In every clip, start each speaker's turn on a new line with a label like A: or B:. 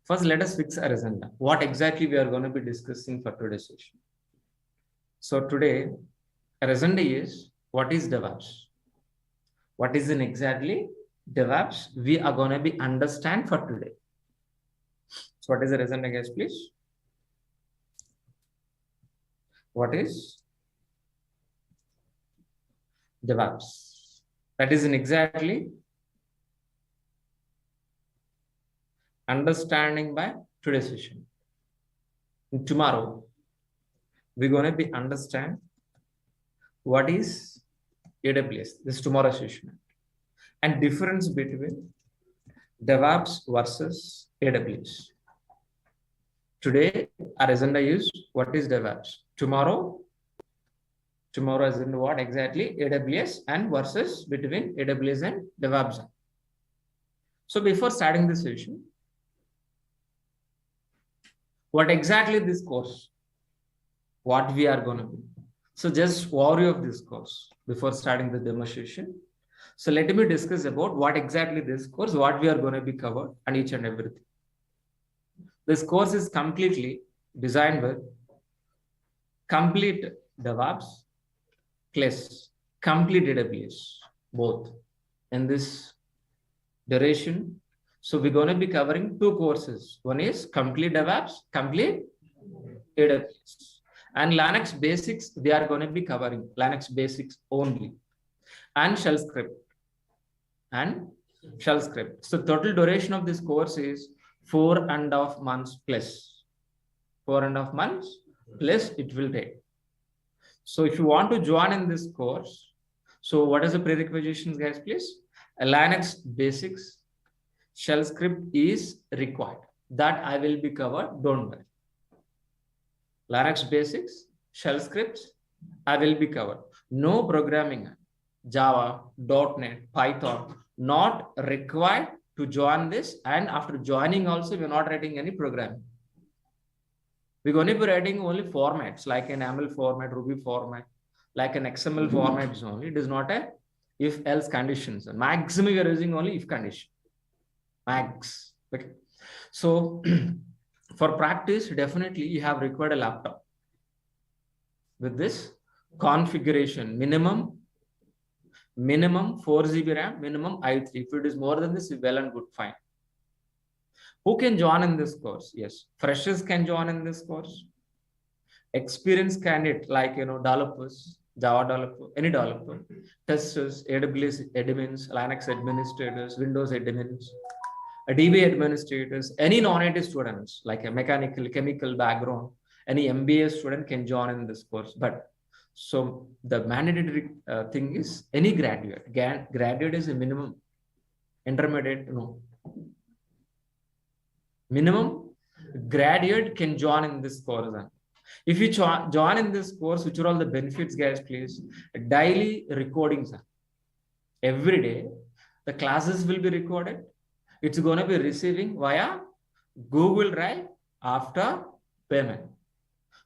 A: First, let us fix our agenda. What exactly we are going to be discussing for today's session. So today, our agenda is what is DevOps? What is in exactly DevOps? We are going to be understand for today. So what is the agenda, guys, please? What is DevOps? That is in exactly understanding by today's session. And tomorrow, we're going to be understand what is AWS, this tomorrow's session, and difference between DevOps versus AWS. Today, our agenda is what is DevOps. Tomorrow is in what exactly AWS and versus between AWS and DevOps. So before starting this session, what exactly this course, what we are going to do. So just overview of this course before starting the demonstration. So let me discuss about what exactly this course, what we are going to be covered and each and everything. This course is completely designed with complete DevOps plus complete AWS, both in this duration. So we're going to be covering two courses. One is complete DevOps, complete AWS. And Linux basics, we are going to be covering Linux basics only. And shell script. So total duration of this course is 4.5 months plus. 4.5 months plus it will take. So if you want to join in this course, so what is the prerequisites, guys, please? A Linux basics, shell script is required. That I will be covered, don't worry. Linux basics, shell scripts, I will be covered. No programming, Java, .NET, Python, not required to join this. And after joining also, we're not writing any programming. We're going to be writing only formats like an YAML format, Ruby format, like an XML format only. It is not a if-else conditions. Maximum we are using only if condition. Max. Okay. So for practice, definitely you have required a laptop with this configuration. Minimum 4 GB RAM, minimum i3. If it is more than this, well and good, fine. Who can join in this course? Yes, freshers can join in this course. Experienced candidate like developers, Java developer, any developer, testers, AWS admins, Linux administrators, Windows admins, DB administrators, any non-IT students like a mechanical, chemical background, any MBA student can join in this course. But so the mandatory thing is any graduate. Graduate is a minimum. Intermediate, no. Minimum graduate can join in this course. If you join in this course, which are all the benefits, guys, please? Daily recordings. Every day, the classes will be recorded. It's going to be receiving via Google Drive after payment.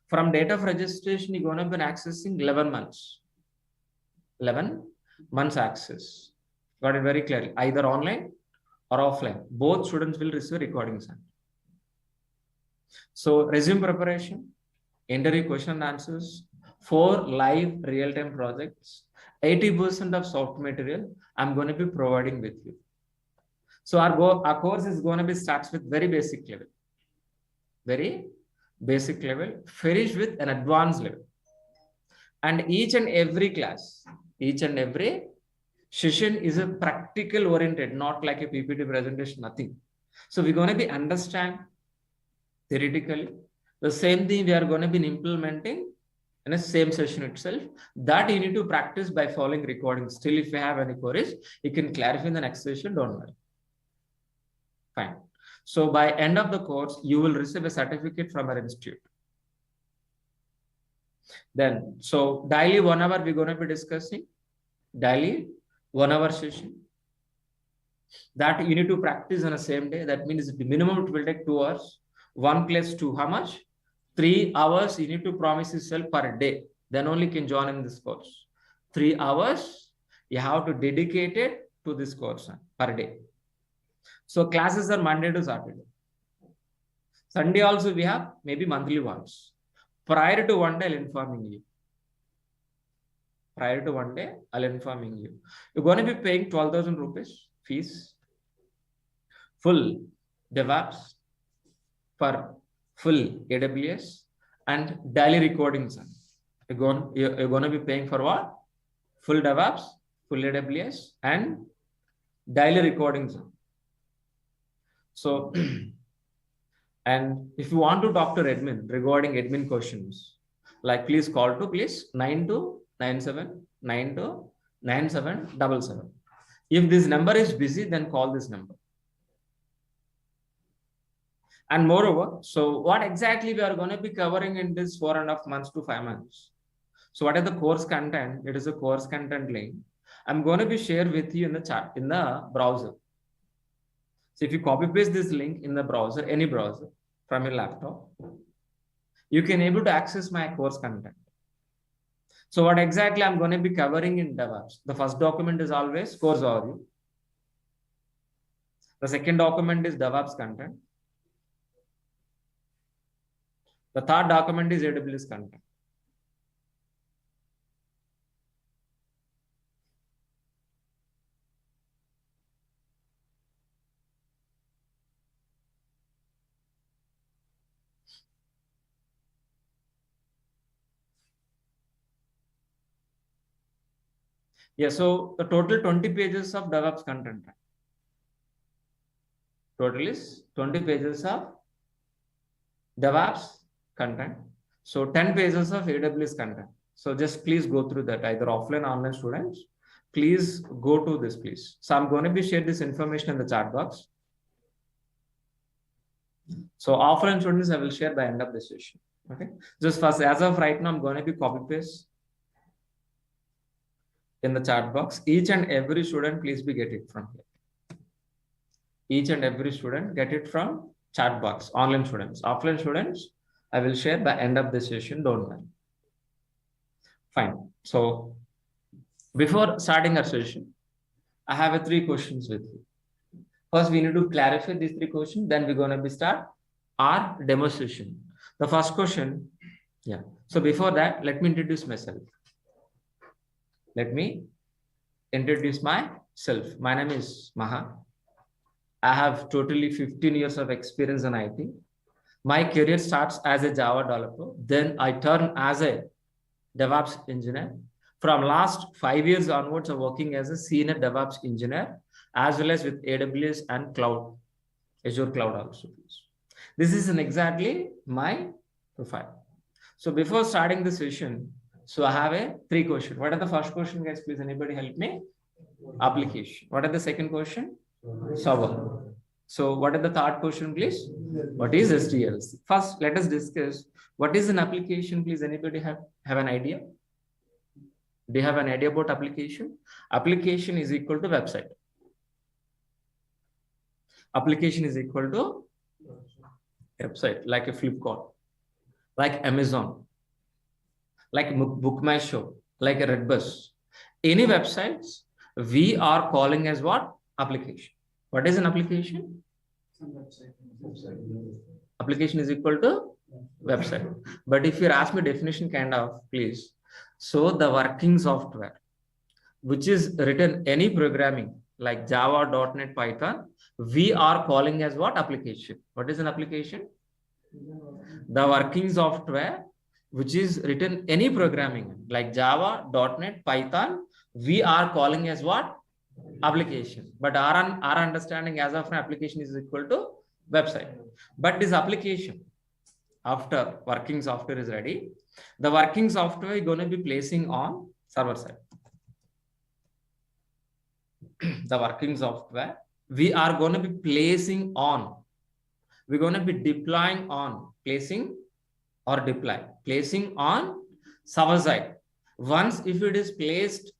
A: From date of registration, you're going to be accessing 11 months. 11 months access. Got it very clearly. Either online or offline. Both students will receive recordings. So resume preparation, interview question and answers, 4 live real-time projects, 80% of soft material I'm going to be providing with you. So our course is going to be starts with very basic level. Very basic level, finish with an advanced level. And each and every class, each and every session is a practical oriented, not like a PPT presentation, nothing. So we're going to be understand theoretically the same thing we are going to be implementing in the same session itself. That you need to practice by following recordings. Still, if you have any queries, you can clarify in the next session. Don't worry. Fine. So by end of the course, you will receive a certificate from our institute. Then, so daily 1 hour we're going to be discussing. Daily 1 hour session. That you need to practice on the same day. That means the minimum it will take 2 hours. 1 plus 2, how much? 3 hours you need to promise yourself per day. Then only can join in this course. 3 hours you have to dedicate it to this course per day. So classes are Monday to Saturday. Sunday also we have maybe monthly once. Prior to one day, I'll informing you. Prior to one day, I'll informing you. You're going to be paying 12,000 rupees fees, full DEVOPS for full AWS and daily recordings. You're going to be paying for what? Full DEVOPS, full AWS and daily recordings. So, and if you want to talk to admin regarding admin questions, like please call to please 9297929777. If this number is busy, then call this number. And moreover, so what exactly we are going to be covering in this 4.5 months to 5 months? So what is the course content? It is a course content link. I'm going to be shared with you in the chat, in the browser. So if you copy paste this link in the browser, any browser from your laptop, you can able to access my course content. So what exactly I'm going to be covering in DEVOPS? The first document is always course overview. The second document is DEVOPS content. The third document is AWS content. Yeah, so the total 20 pages of DEVOPS content. Total is 20 pages of DEVOPS content. So 10 pages of AWS content. So just please go through that, either offline or online students. Please go to this, please. So I'm going to be share this information in the chat box. So offline students, I will share by end of the session. Okay. Just first, as of right now, I'm going to be copy paste in the chat box. Each and every student, please be get it from here. Each and every student get it from chat box. Online students, offline students, I will share by end of the session. Don't worry. Fine. So before starting our session, I have 3 questions with you. First, we need to clarify these 3 questions. Then we're going to be start our demo session. The first question, yeah. So before that, let me introduce myself. Let me introduce myself. My name is Maha. I have totally 15 years of experience in IT. My career starts as a Java developer. Then I turn as a DevOps engineer. From last 5 years onwards, I'm working as a senior DevOps engineer, as well as with AWS and cloud, Azure cloud also. This is exactly my profile. So before starting the session, so I have 3 questions. What are the first question, guys? Please, anybody help me? Application. What are the second question? Server. So what are the third question, please? What is SDLC? First, let us discuss what is an application. Please, anybody have an idea? Do you have an idea about application? Application is equal to website. Application is equal to website, like a Flipkart, like Amazon, like Book My Show, like a Redbus. Any websites, we are calling as what? Application. What is an application? Application is equal to website. But if you ask me definition kind of, please. So the working software, which is written any programming like Java, .NET, Python, we are calling as what? Application. What is an application? The working software, which is written any programming like Java, .NET, Python, we are calling as what? Application. But our understanding as of an application is equal to website. But this application, after working software is ready, the working software is going to be placing on server side. The working software, we are going to be placing on. We're going to be deploying on, placing or deploy, placing on server side. Once if it is placed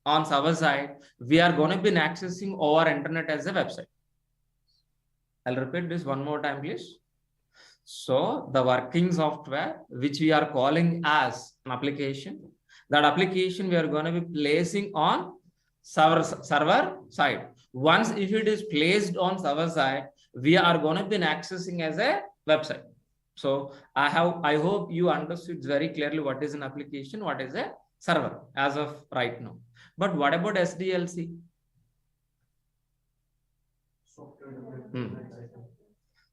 A: on server side, we are going to be accessing over internet as a website. I'll repeat this one more time, please. So the working software, which we are calling as an application, that application we are going to be placing on server side. Once if it is placed on server side, we are going to be accessing as a website. So I hope you understood very clearly what is an application, what is a server as of right now. But what about SDLC?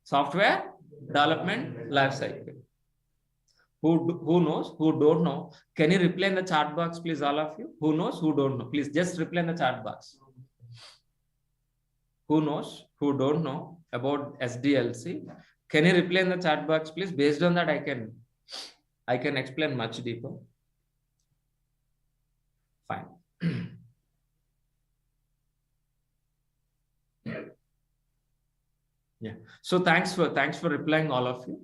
A: Software development lifecycle. Who knows? Who don't know? Can you reply in the chat box, please, all of you? Who knows? Who don't know? Please just reply in the chat box. Who knows? Who don't know about SDLC? Can you reply in the chat box, please? Based on that, I can explain much deeper. Fine. Yeah. So thanks for replying, all of you.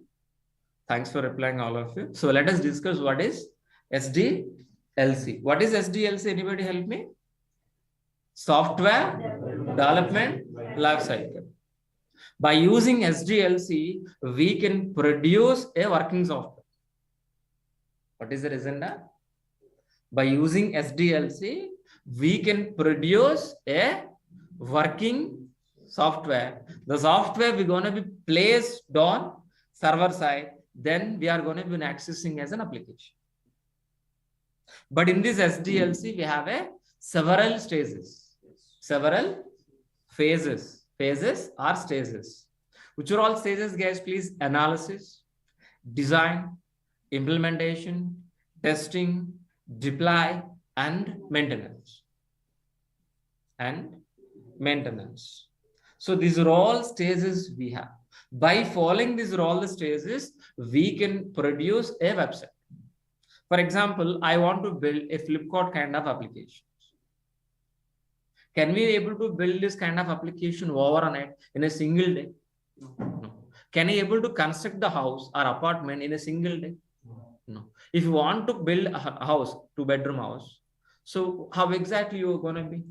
A: Thanks for replying, all of you. So let us discuss what is SDLC. What is SDLC? Anybody help me? Software Development Lifecycle. By using SDLC, we can produce a working software. What is the reason that? By using SDLC, we can produce a working software. The software we're going to be placed on server side, then we are going to be accessing as an application. But in this SDLC, we have several stages, several phases or stages. Which are all stages, guys? Please, analysis, design, implementation, testing, deploy, and maintenance. So these are all stages we have. By following these are all the stages, we can produce a website. For example, I want to build a Flipkart kind of application. Can we be able to build this kind of application overnight in a single day? No. Can you able to construct the house or apartment in a single day? No. If you want to build a house, 2-bedroom house, so how exactly you are going to be?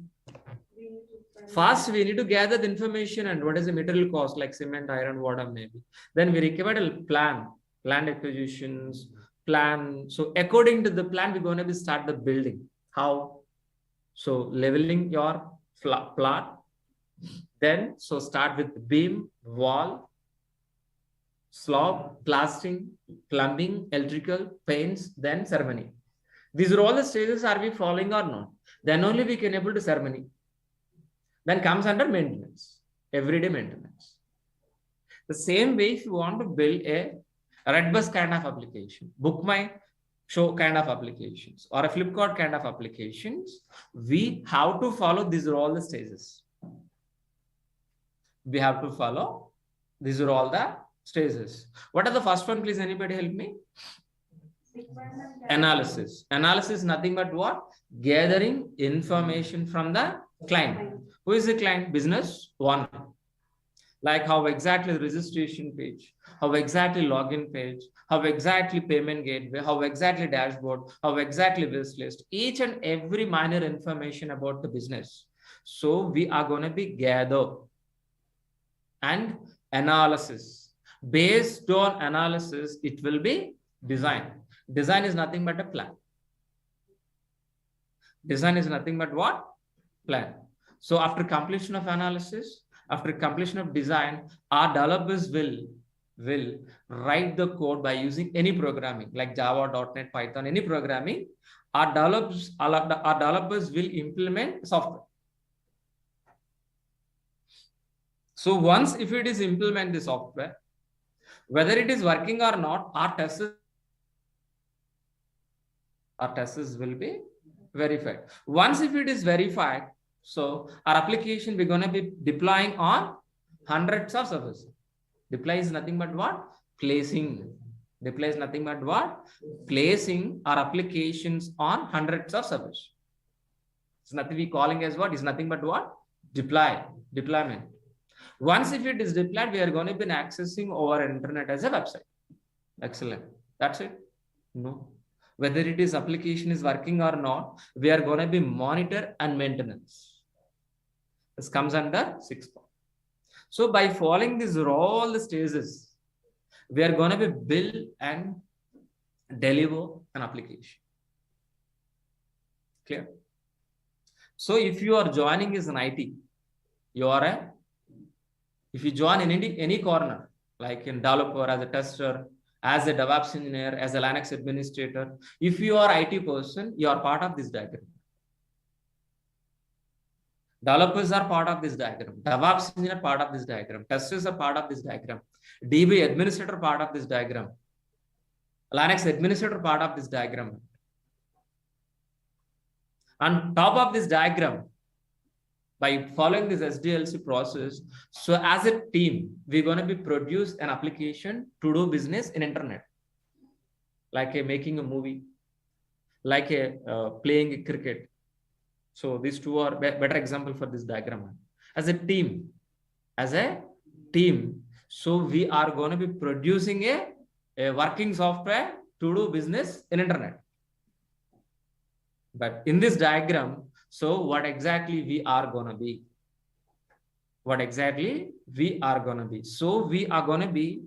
A: First, we need to gather the information and what is the material cost, like cement, iron, water, maybe. Then we require a plan, land acquisitions, plan. So according to the plan, we're going to start the building. How? So leveling your plot. Then, so start with beam, wall, slab, plastering, plumbing, electrical, paints, then ceremony. These are all the stages are we following or not? Then only we can able to ceremony. Then comes under maintenance, everyday maintenance. The same way, if you want to build a red bus kind of application, book my show kind of applications, or a Flipkart kind of applications, we have to follow these are all the stages. We have to follow these are all the stages. What are the first one, please? Anybody help me? Analysis. Analysis is nothing but what? Gathering information from the client. Who is the client? Business owner. Like how exactly the registration page, how exactly login page, how exactly payment gateway, how exactly dashboard, how exactly wish list, each and every minor information about the business. So we are going to be gather and analysis. Based on analysis, it will be design. Design is nothing but a plan. Design is nothing but what? Plan. So after completion of analysis, after completion of design, our developers will write the code by using any programming like Java, .NET, Python, any programming. Our developers will implement software. So once if it is implement the software, whether it is working or not, our tests will be verified. Once if it is verified, so our application we're going to be deploying on hundreds of servers. Deploy is nothing but what? Placing. Deploy is nothing but what? Placing our applications on hundreds of servers. It's nothing we calling as what? Is nothing but what? Deployment. Once if it is deployed, we are going to be accessing over internet as a website. Excellent. That's it. No. Whether it is application is working or not, we are going to be monitor and maintenance. This comes under 6th point. So by following these all the stages, we are going to be build and deliver an application. Clear? So if you are joining as an IT, if you join in any corner, like in developer, as a tester, as a DevOps engineer, as a Linux administrator. If you are IT person, you are part of this diagram. Developers are part of this diagram. DevOps engineer part of this diagram. Testers are part of this diagram. DB administrator part of this diagram. Linux administrator part of this diagram. On top of this diagram, by following this SDLC process, so as a team, we're going to be produce an application to do business in internet, like making a movie, like playing a cricket. So these two are better example for this diagram. As a team, so we are going to be producing a working software to do business in internet. But in this diagram, so what exactly we are going to be? What exactly we are going to be? So we are going to be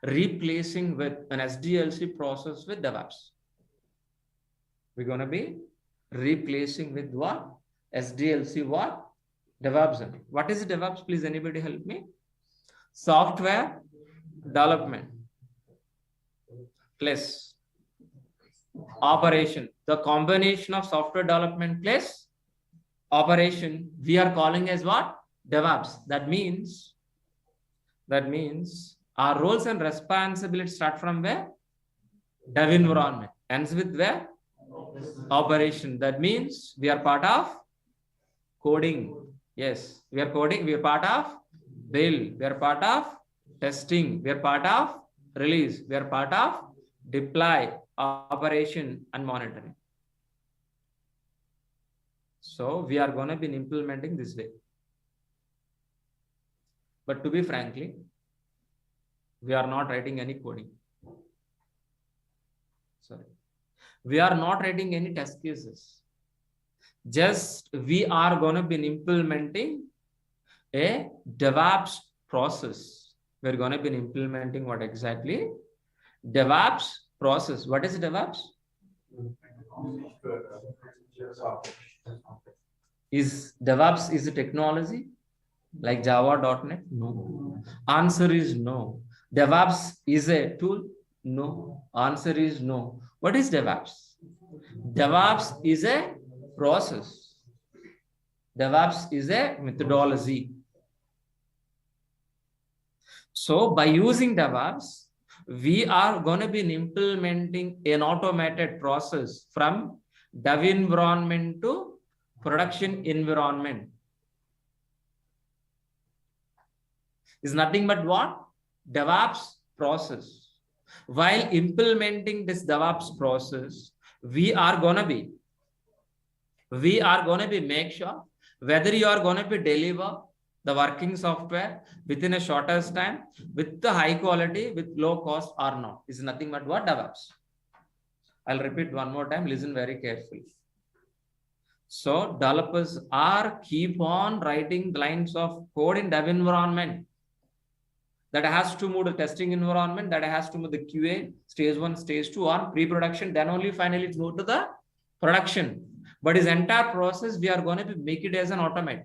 A: replacing with an SDLC process with DevOps. We're going to be replacing with what? SDLC what? DevOps. What is DevOps? Please, anybody help me? Software development plus operation. The combination of software development plus operation, we are calling as what? DevOps. That means our roles and responsibilities start from where? Dev environment. Ends with where? Operation. That means we are part of coding. Yes, we are coding. We are part of build. We are part of testing. We are part of release. We are part of deploy, operation, and monitoring. So we are going to be implementing this way. But to be frankly, we are not writing any coding. Sorry. We are not writing any test cases. Just we are going to be implementing a DevOps process. We're going to be implementing what exactly? DevOps process. What is DevOps? Is DevOps is a technology like Java.NET? No. Answer is no. DevOps is a tool? No. Answer is no. What is DevOps? DevOps is a process. DevOps is a methodology. So by using DevOps, we are going to be implementing an automated process from dev environment to production environment. Is nothing but what? DevOps process. While implementing this DevOps process, we are going to be make sure whether you are going to be deliver the working software within a shortest time with the high quality, with low cost or not. Is nothing but what? DevOps. I'll repeat one more time. Listen very carefully. So developers are keep on writing lines of code in dev environment. That has to move to testing environment, that has to move the QA, stage 1, stage 2 on pre-production, then only finally it move to the production. But this entire process, we are going to make it as an automate.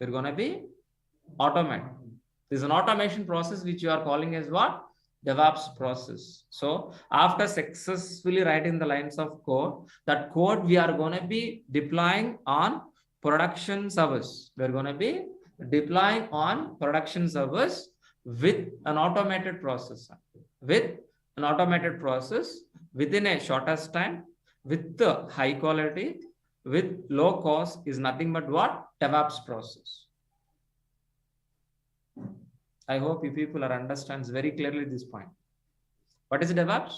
A: We're going to be automate. This is an automation process which you are calling as what? DevOps process. So after successfully writing the lines of code, that code we are going to be deploying on production service. We're going to be deploying on production service with an automated process. With an automated process within a shortest time, with the high quality, with low cost is nothing but what? DevOps process. I hope you people are understands very clearly this point. What is DevOps?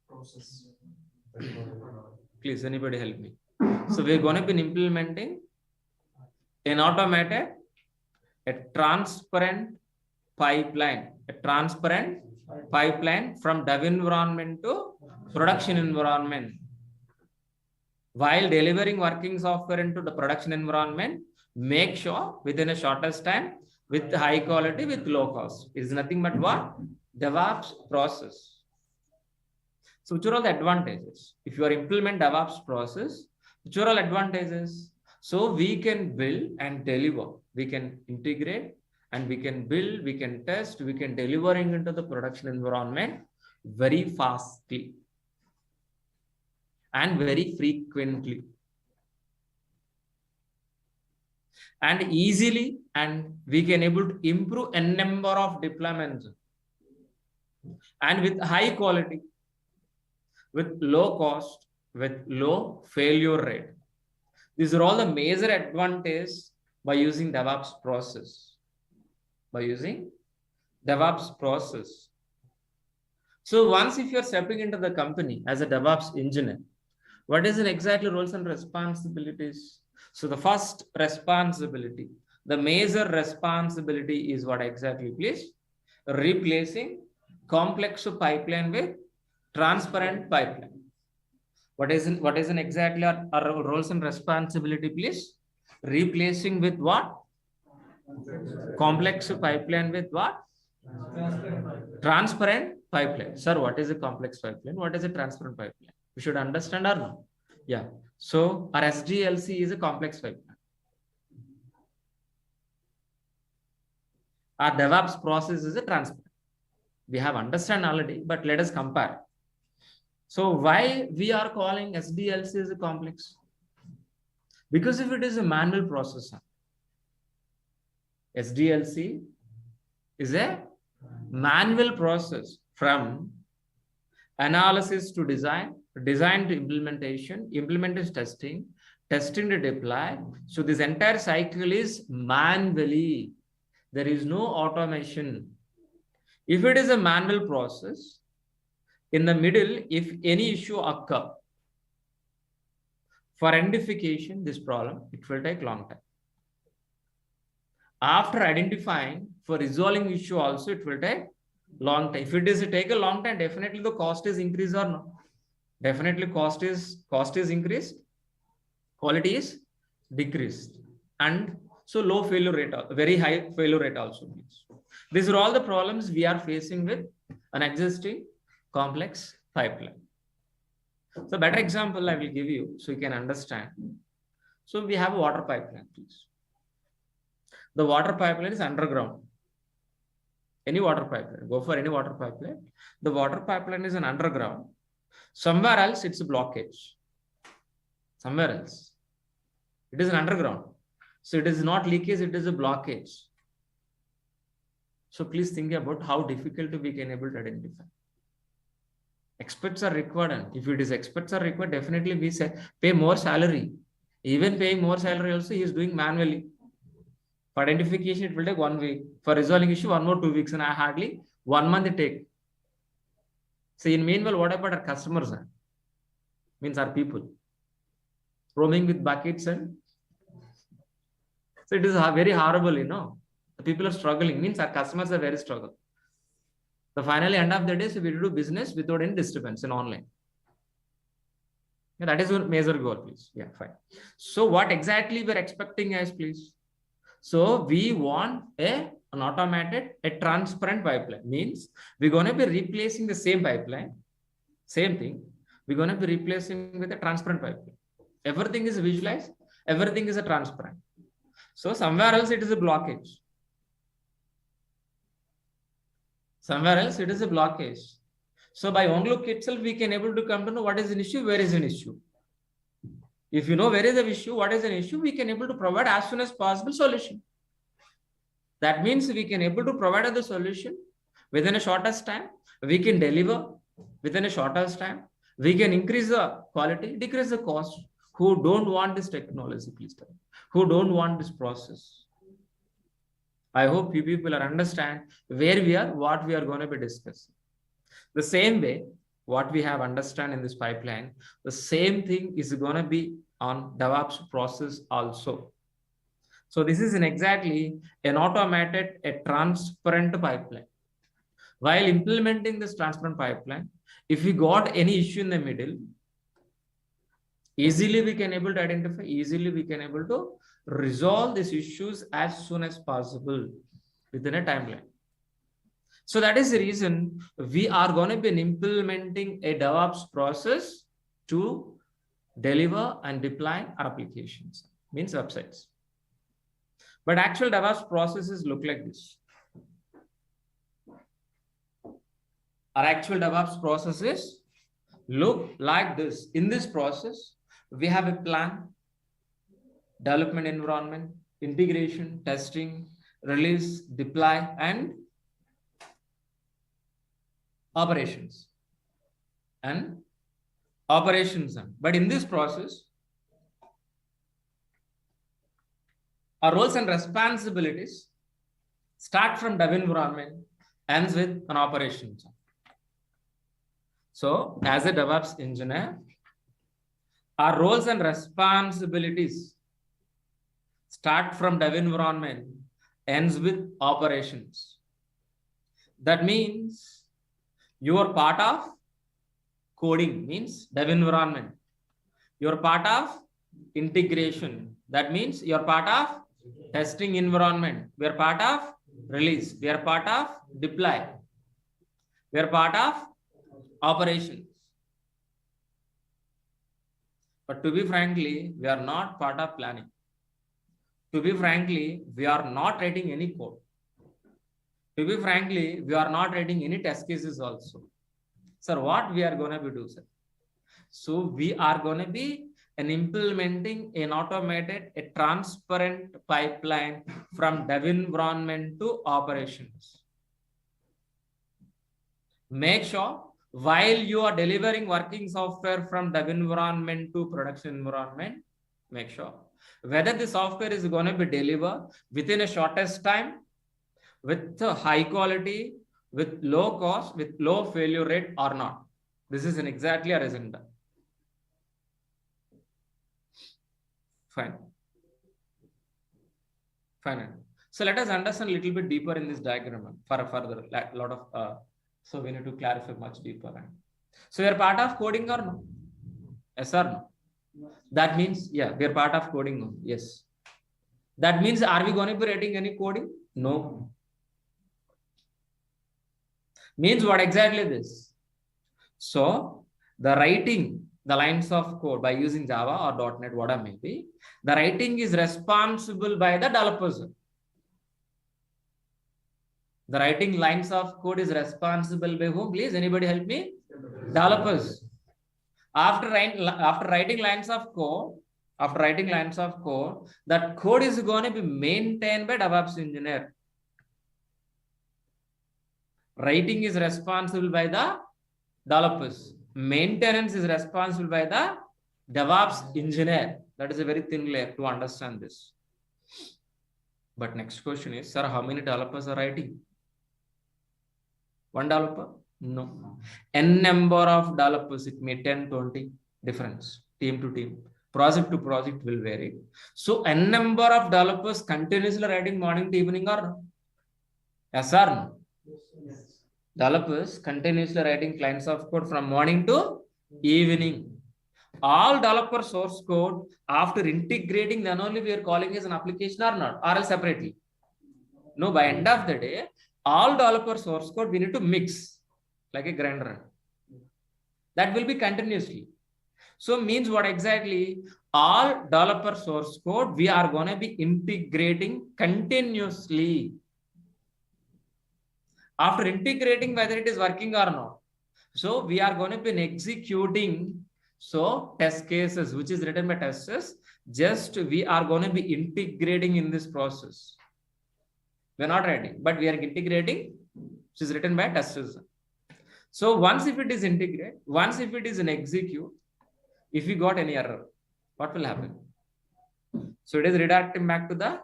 A: Process. Please, anybody help me. So we're going to be implementing an automated, a transparent pipeline from dev environment to production environment. While delivering working software into the production environment, make sure within a shortest time, with high quality, with low cost. It is nothing but what? DevOps process. So which are all the advantages? If you are implement DevOps process, which are all advantages? So we can build and deliver. We can integrate and we can build, we can test, we can delivering into the production environment very fastly and very frequently and easily, and we can able to improve a number of deployments and with high quality, with low cost, with low failure rate. These are all the major advantages by using DevOps process. By using DevOps process. So once if you're stepping into the company as a DevOps engineer, what is an exactly roles and responsibilities? So the first responsibility, the major responsibility is what exactly, please? Replacing complex pipeline with transparent pipeline. What is an exactly our roles and responsibility, please? Replacing with what? Complex pipeline with what? Transparent pipeline. Sir, what is a complex pipeline? What is a transparent pipeline? We should understand or no? Yeah. So our SDLC is a complex pipeline. Our DevOps process is a transparent. We have understand already, but let us compare. So why we are calling SDLC as a complex? Because if it is a manual process, SDLC is a manual process from analysis to design, design to implementation, implementation testing, testing to deploy. So this entire cycle is manually. There is no automation. If it is a manual process, in the middle, if any issue occur, for identification this problem, it will take long time. After identifying, for resolving issue also, it will take long time. If it is take a long time, definitely the cost is increased or no? Definitely cost is increased, quality is decreased, and so low failure rate, very high failure rate also. These are all the problems we are facing with an existing complex pipeline. So better example I will give you so you can understand. So we have a water pipeline, please. The water pipeline is underground. Any water pipeline, go for any water pipeline. The water pipeline is an underground. Somewhere else it's a blockage. Somewhere else. It is an underground. So it is not leakage, it is a blockage. So please think about how difficult we can able to identify. Experts are required. If it is experts are required, definitely we say pay more salary. Even paying more salary also, he is doing manually. For identification, it will take 1 week. For resolving issue, 1 more 2 weeks, and I hardly 1 month it take. So in meanwhile, what about our customers? Means our people roaming with buckets, and so it is very horrible, you know. The people are struggling. Means our customers are very struggle. So finally, end of the day, so we do business without any disturbance in online. Yeah, that is our major goal, please. Yeah, fine. So what exactly we're expecting as, please? So we want an automated, a transparent pipeline. Means we're going to be replacing the same pipeline, same thing. We're going to be replacing with a transparent pipeline. Everything is visualized. Everything is a transparent. So somewhere else it is a blockage. Somewhere else it is a blockage. So by one look itself, we can able to come to know what is an issue, where is an issue. If you know where is the issue, what is an issue, we can able to provide as soon as possible solution. That means we can able to provide the solution within a shortest time. We can deliver within a shortest time. We can increase the quality, decrease the cost. Who don't want this technology, please tell me. Who don't want this process? I hope you people are understand where we are, what we are going to be discussing. The same way, what we have understand in this pipeline, the same thing is going to be on DevOps process also. So this is exactly an automated, a transparent pipeline. While implementing this transparent pipeline, if we got any issue in the middle, easily we can able to identify, easily we can able to resolve these issues as soon as possible within a timeline. So that is the reason we are going to be implementing a DevOps process to deliver and deploy our applications, means websites. But actual DevOps processes look like this. Our actual DevOps processes look like this. In this process, we have a plan, development environment, integration, testing, release, deploy, and operations. But in this process, our roles and responsibilities start from dev environment, ends with an operations. So as a DevOps engineer, our roles and responsibilities start from dev environment, ends with operations. That means you are part of coding, means dev environment. You are part of integration. That means you are part of testing environment. We are part of release. We are part of deploy. We are part of operations. But to be frankly, we are not part of planning. To be frankly, we are not writing any code. To be frankly, we are not writing any test cases also. Sir, what we are going to be do, sir? So we are going to be implementing an automated, a transparent pipeline from dev environment to operations. Make sure while you are delivering working software from dev environment to production environment, make sure whether the software is going to be delivered within a shortest time, with high quality, with low cost, with low failure rate or not. This is exactly our agenda. Fine. So let us understand a little bit deeper in this diagram for further lot of so we need to clarify much deeper. So we are part of coding or no? Yes or no? That means, yeah, we are part of coding. No? Yes. That means, are we going to be writing any coding? No. Means what exactly this? So the writing the lines of code by using Java or .NET, whatever may be, the writing is responsible by the developers. The writing lines of code is responsible by whom? Please, anybody help me? Developers. After writing lines of code, that code is going to be maintained by DevOps engineer. Writing is responsible by the developers. Maintenance is responsible by the DevOps engineer. That is a very thin layer to understand this. But next question is, sir, how many developers are writing? One developer? No. N number of developers, it may 10, 20, difference, team to team. Project to project will vary. So N number of developers continuously writing morning to evening or no? Yes or no? Yes. Developers continuously writing lines of code from morning to evening. All developer source code, after integrating, then only we are calling as an application or not, or else separately. No, by end of the day, all developer source code we need to mix like a grinder. That will be continuously. So means what exactly? All developer source code we are going to be integrating continuously. After integrating, whether it is working or not. So we are going to be executing test cases, which is written by testers. Just we are going to be integrating in this process. We are not writing, but we are integrating, which is written by testers. So once if it is integrate, once if it is in execute, if we got any error, what will happen? So it is redirecting back to the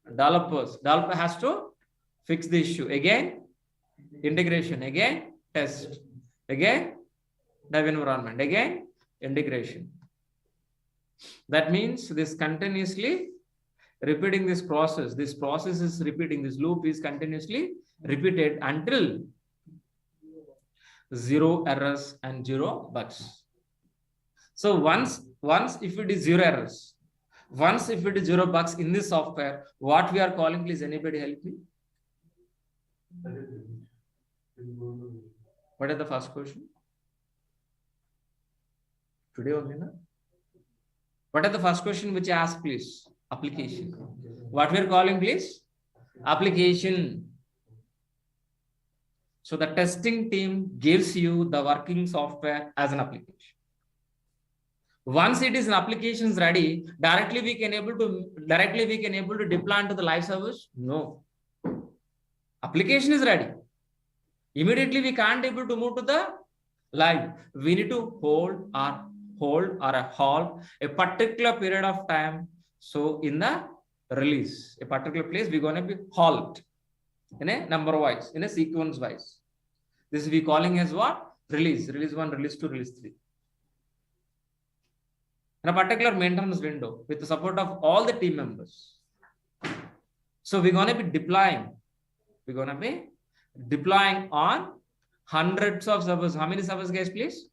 A: developers. Developer has to fix the issue. Again, integration. Again, test. Again, dev environment. Again, integration. That means this continuously repeating this process. This process is repeating. This loop is continuously repeated until 0 errors and 0 bugs. So once if it is 0 errors, once if it is 0 bugs in this software, what we are calling, please anybody help me? What is the first question? Today only, na? What is the first question which I asked, please? Application. What we are calling, please? Application. So the testing team gives you the working software as an application. Once it is an application is ready, directly we can able to deploy into the live service. No. Application is ready. Immediately we can't able to move to the live. We need to hold or halt a particular period of time. So in the release, a particular place, we're going to be halt in a number wise, in a sequence wise. This we calling as what? Release. Release 1, release 2, release 3. In a particular maintenance window with the support of all the team members. So we're going to be deploying. We're going to be deploying on hundreds of servers. How many servers, guys, please?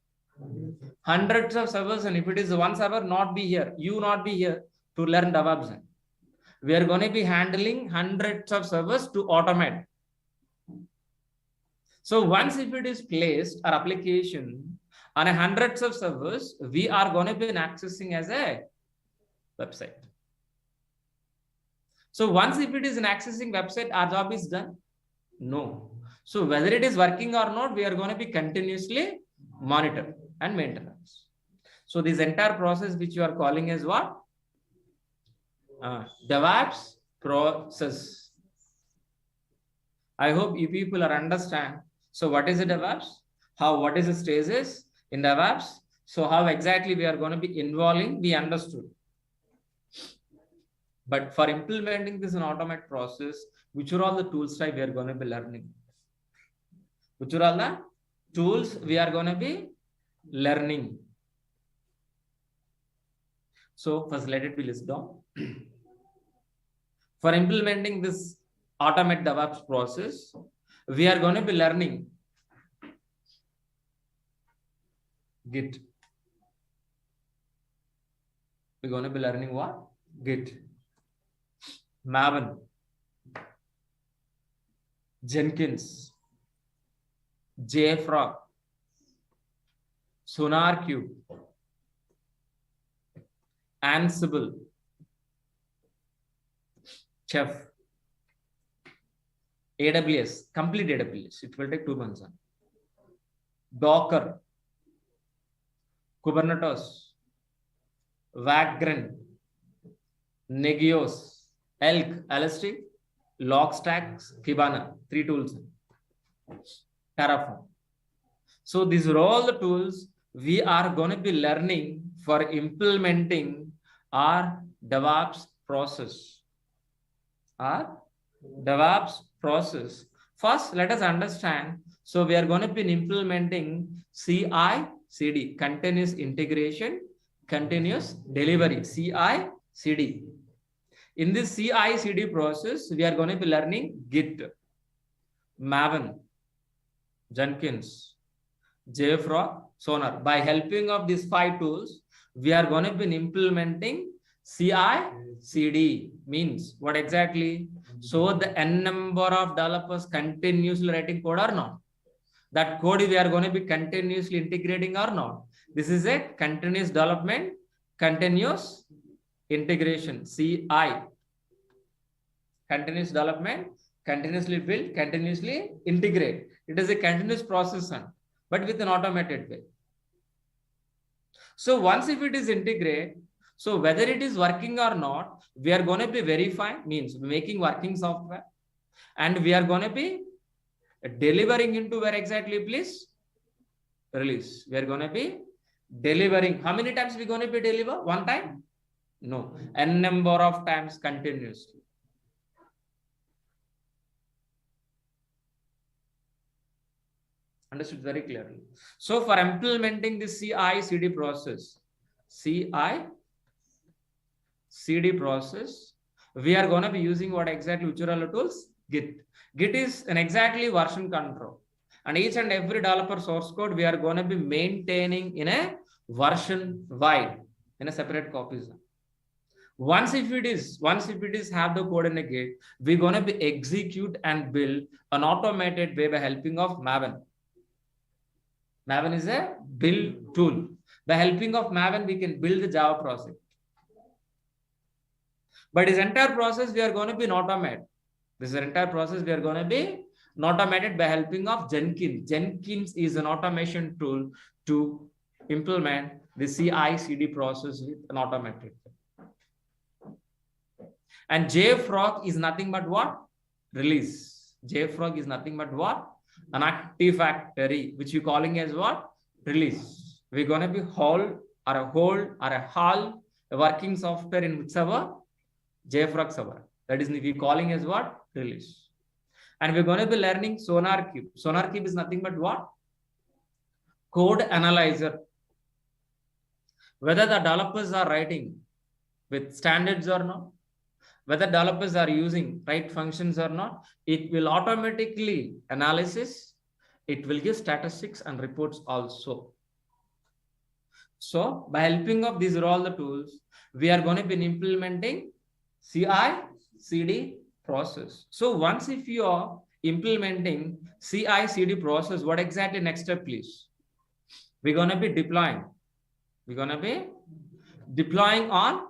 A: Hundreds of servers. And if it is one server, not be here. You not be here to learn DEVOPS. We are going to be handling hundreds of servers to automate. So once if it is placed, our application on a hundreds of servers, we are going to be accessing as a website. So once if it is an accessing website, our job is done? No. So whether it is working or not, we are going to be continuously monitor and maintenance. So this entire process which you are calling as what? DEVOPS process. I hope you people are understand. So what is the DEVOPS? What is the stages in DEVOPS? So how exactly we are going to be involving, we understood. But for implementing this in automate process, which are all the tools type we are going to be learning? Which are all the tools we are going to be learning? So first let it be listed down. For implementing this automate DEVOPS process, we are going to be learning Git. We're going to be learning what? Git. Maven. Jenkins. JFrog. SonarQube. Ansible. Chef. AWS. Complete AWS. It will take 2 months. Docker. Kubernetes. Vagrant. Negios. Elk, Elastic, Logstacks, Kibana, 3 tools. Terraform. So these are all the tools we are going to be learning for implementing our DEVOPS process. Our DEVOPS process. First, let us understand. So we are going to be implementing CI/CD, continuous integration, continuous delivery, CI/CD. In this CI/CD process, we are going to be learning Git, Maven, Jenkins, JFrog, Sonar. By helping of these 5 tools, we are going to be implementing CI/CD. Means what exactly? So the n number of developers continuously writing code or not? That code we are going to be continuously integrating or not? This is a continuous development, continuous integration, CI. Continuous development, continuously build, continuously integrate. It is a continuous process, but with an automated way. So once if it is integrate, so whether it is working or not, we are going to be verifying, means making working software. And we are going to be delivering into where exactly, please? Release. We are going to be delivering. How many times we are going to be deliver? One time? No. N number of times continuously. Understood very clearly. So for implementing this CI/CD process, we are going to be using what exactly, which are all the tools? Git. Git is an exactly version control. And each and every developer source code, we are going to be maintaining in a version wide, in a separate copies. Once if it is have the code in a Git, we're going to be execute and build an automated way by helping of Maven. Maven is a build tool. By helping of Maven, we can build the Java project. But this entire process we are going to be automate. This entire process we are going to be automated by helping of Jenkins. Jenkins is an automation tool to implement the CI/CD process with an automated. And JFrog is nothing but what? Release. JFrog is nothing but what? An Artifactory, which you're calling as what? Release. We're going to be whole working software in which server? JFrog server. That is we're calling as what? Release. And we're going to be learning SonarQube. SonarQube is nothing but what? Code analyzer. Whether the developers are writing with standards or not, whether developers are using right functions or not, it will automatically analysis. It will give statistics and reports also. So by helping of these are all the tools, we are going to be implementing CI/CD process. So once if you are implementing CI/CD process, what exactly next step, please? We're going to be deploying. We're going to be deploying on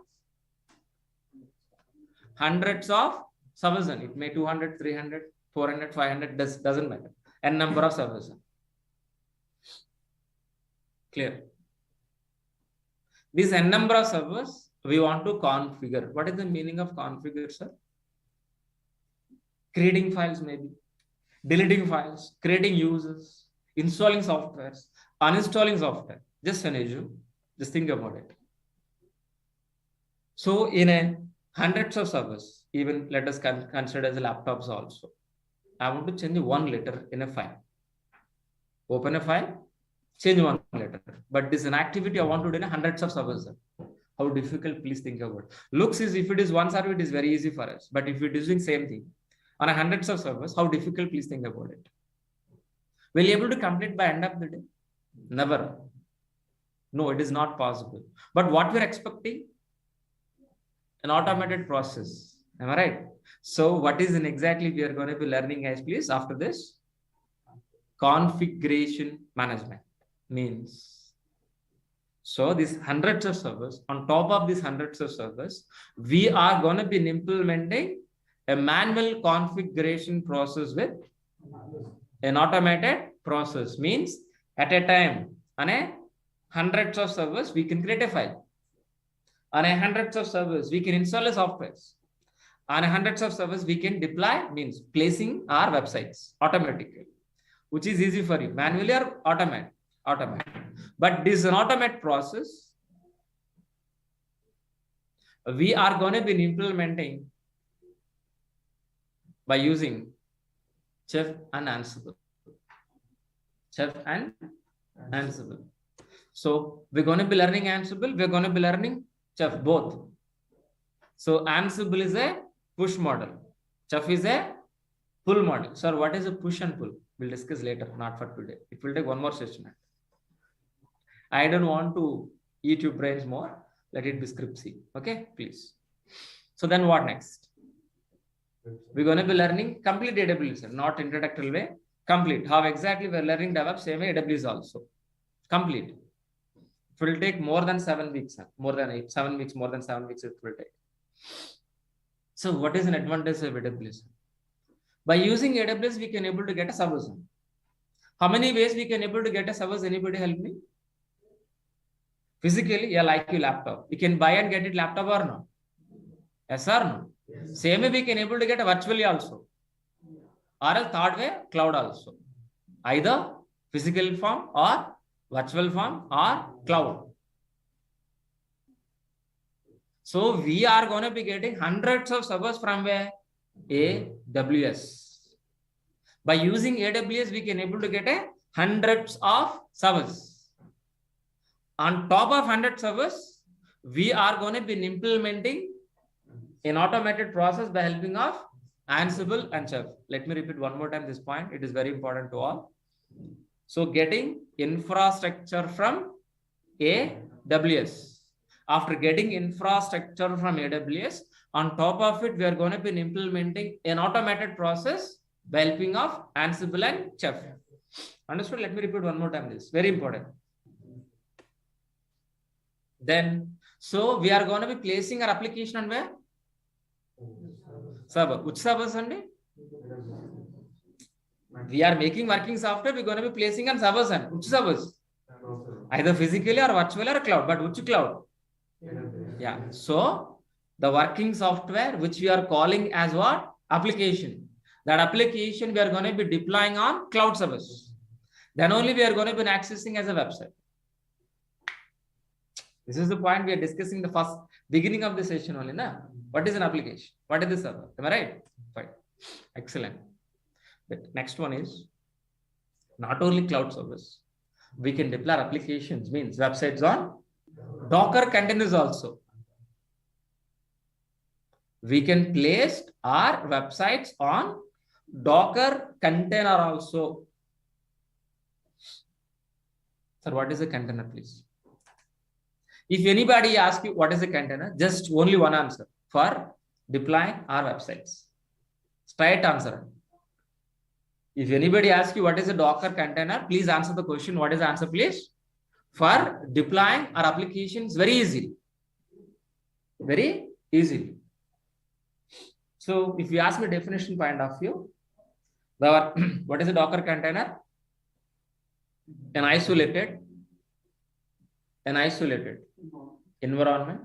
A: hundreds of servers. It may 200, 300, 400, 500, doesn't matter. N number of servers. Clear? This N number of servers we want to configure. What is the meaning of configure, sir? Creating files, maybe deleting files, creating users, installing softwares, uninstalling software. Just an issue. Just think about it. So in a hundreds of servers, even let us consider as laptops also. I want to change one letter in a file. Open a file, change one letter. But this is an activity I want to do in hundreds of servers. How difficult, please think about it. Looks is if it is one server, it is very easy for us. But if we're doing same thing on hundreds of servers, how difficult, please think about it. Will you be able to complete by end of the day? Never. No, it is not possible. But what we're expecting? An automated process. Am I right? So what is in exactly we are going to be learning as please after this? Configuration management means. So these hundreds of servers, on top of these hundreds of servers, we are going to be implementing a manual configuration process with an automated process. Means at a time on a hundreds of servers, we can create a file. On a hundreds of servers, we can install a software. On a hundreds of servers, we can deploy, means placing our websites automatically, which is easy for you. Manually or automate. But this is an automate process. We are going to be implementing by using Chef and Ansible. Chef and Ansible. So we're going to be learning Ansible. We're going to be learning Chef both. So Ansible is a push model. Chef is a pull model. Sir, what is a push and pull? We'll discuss later, not for today. It will take one more session. I don't want to eat your brains more. Let it be scriptsy. Okay, please. So then what next? We're going to be learning complete AWS, not introductory way. Complete. How exactly we're learning DevOps, same way AWS also. Complete. It will take more than 7 weeks, more than 7 weeks, more than 7 weeks it will take. So what is an advantage of AWS? By using AWS, we can able to get a servers. How many ways we can able to get a servers? Anybody help me? Physically, yeah, like your laptop. You can buy and get it laptop or not? Yes or no? Yes. Same way we can able to get a virtually also. Or a third way, cloud also. Either physical form or virtual form or cloud. So we are going to be getting hundreds of servers from where? AWS. By using AWS, we can able to get a hundreds of servers. On top of 100 servers, we are going to be implementing an automated process by helping of Ansible and Chef. Let me repeat one more time this point. It is very important to all. So getting infrastructure from AWS. After getting infrastructure from AWS, on top of it, we are going to be implementing an automated process by helping of Ansible and Chef. Understood? Let me repeat one more time this. Very important. Then, so we are going to be placing our application on where? server. Which servers only? We are making working software. We're going to be placing on servers. And which servers? Either physically or virtual or cloud. But which cloud? Yeah. So the working software, which we are calling as what? Application. That application we are going to be deploying on cloud service. Then only we are going to be accessing as a website. This is the point we are discussing the first beginning of the session only. Na? What is an application? What is the server? Am I right? Fine. Excellent. But next one is not only cloud service. We can deploy applications, means websites on Docker containers also. We can place our websites on Docker container also. Sir, what is a container, please? If anybody asks you what is a container, just only one answer for deploying our websites. Straight answer. If anybody asks you what is a Docker container, please answer the question. What is the answer, please? For deploying our applications very easily. Very easily. So if you ask me definition point of view, what is a Docker container? An isolated environment.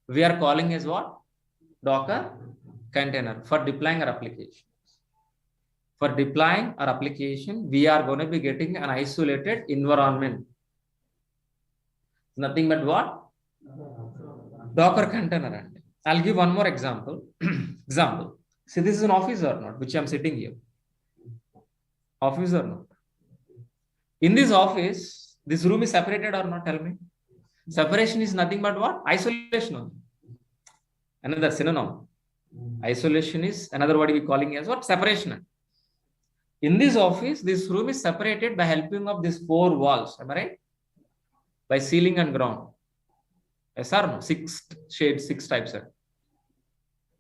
A: We are calling as what? Docker container for deploying our application. For deploying our application, we are going to be getting an isolated environment. Nothing but what? Docker container. I'll give one more example. See, this is an office or not, which I'm sitting here. Office or not? In this office, this room is separated or not? Tell me. Separation is nothing but what? Isolation. Another synonym. Isolation is another word we are calling as what? Separation. In this office, this room is separated by helping of these 4 walls. Am I right? By ceiling and ground. Yes or no? 6 shades, 6 types.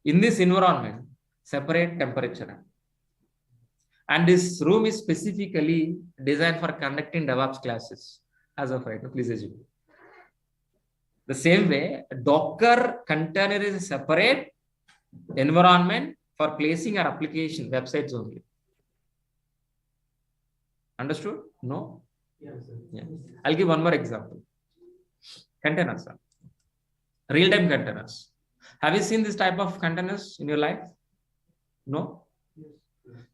A: In this environment, separate temperature. And this room is specifically designed for conducting DEVOPS classes. As of right now, please assume. The same way, Docker container is a separate environment for placing our application websites only. Understood? No? Yes, sir. Yeah. I'll give one more example. Containers. Real-time containers. Have you seen this type of containers in your life? No?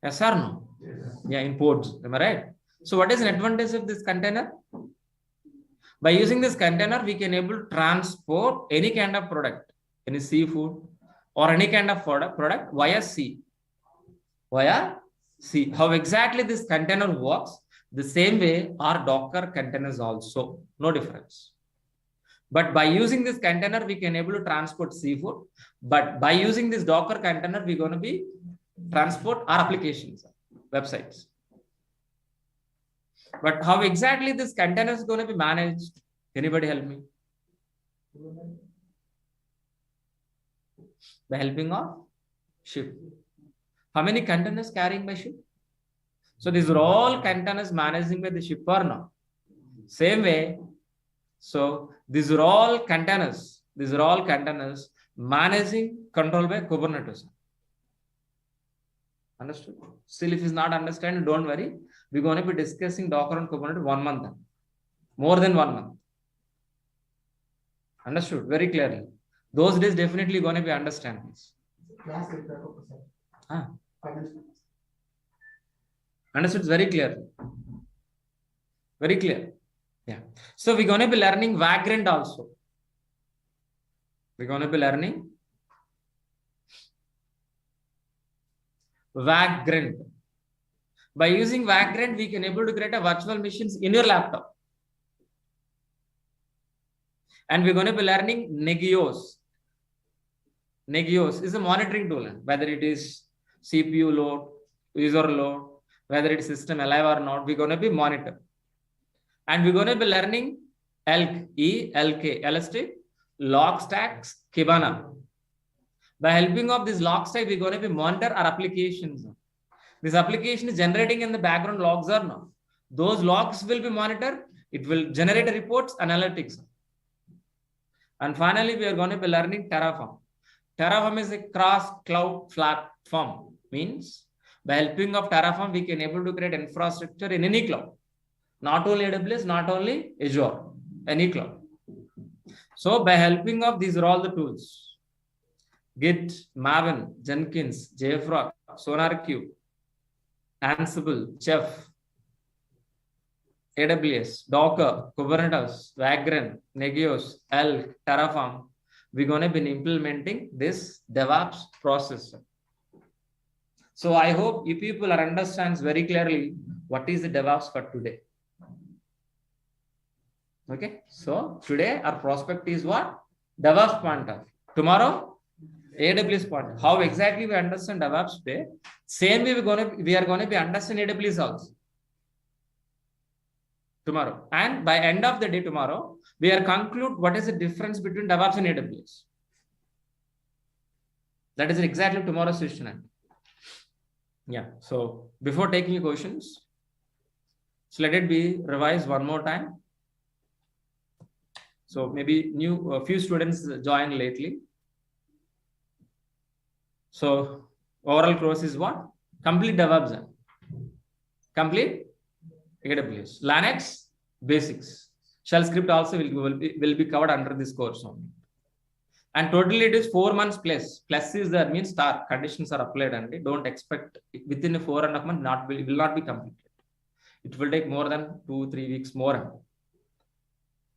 A: Yes or no? Yes. Yeah, in pods. Am I right? So what is an advantage of this container? By using this container, we can able to transport any kind of product, any seafood or any kind of product via sea. Via sea. How exactly this container works, the same way our Docker containers also. No difference. But by using this container, we can able to transport seafood. But by using this Docker container, we're going to be transport our applications, websites. But how exactly this container is going to be managed? Anybody help me? By helping of ship. How many containers carrying by ship? So these are all containers managing by the ship or not? Same way. So these are all containers. These are all containers managing control by Kubernetes. Understood? Still, if it's not understand, don't worry. We're going to be discussing Docker and Kubernetes 1 month. More than 1 month. Understood? Very clearly. Those days definitely going to be understand this. Understood very clearly. Very clear. Yeah. So we're going to be learning Vagrant also. We're going to be learning Vagrant. By using Vagrant, we can able to create a virtual machines in your laptop. And we're going to be learning Nagios. Nagios is a monitoring tool, whether it is CPU load, user load, whether it is system alive or not, we're going to be monitor. And we're going to be learning ELK, E-L-K, LST, Logstacks, Kibana. By helping of this Logstack, we're going to be monitor our applications. This application is generating in the background logs or not. Those logs will be monitored. It will generate reports, analytics. And finally, we are going to be learning Terraform. Terraform is a cross-cloud platform. Means by helping of Terraform, we can able to create infrastructure in any cloud. Not only AWS, not only Azure, any cloud. So by helping of these are all the tools. Git, Maven, Jenkins, JFrog, SonarQube, Ansible, Chef, AWS, Docker, Kubernetes, Vagrant, Nagios, Elk, Terraform. We're going to be implementing this DevOps process. So I hope you people understands very clearly what is the DevOps for today. Okay, so today our prospect is what? DevOps point of. Tomorrow, AWS point. How exactly we understand DevOps today? Same way we are going to be understand AWS also tomorrow. And by end of the day tomorrow, we are conclude what is the difference between DevOps and AWS. That is exactly tomorrow's session. Yeah. So before taking questions, so let it be revised one more time. So maybe a few students joined lately. So overall course is what? Complete DevOps. Complete AWS. Linux basics. Shell script also will be covered under this course only. And totally it is 4 months plus. Plus is that means start conditions are applied and don't expect within a 4.5 months will not be completed. It will take more than 2-3 weeks more.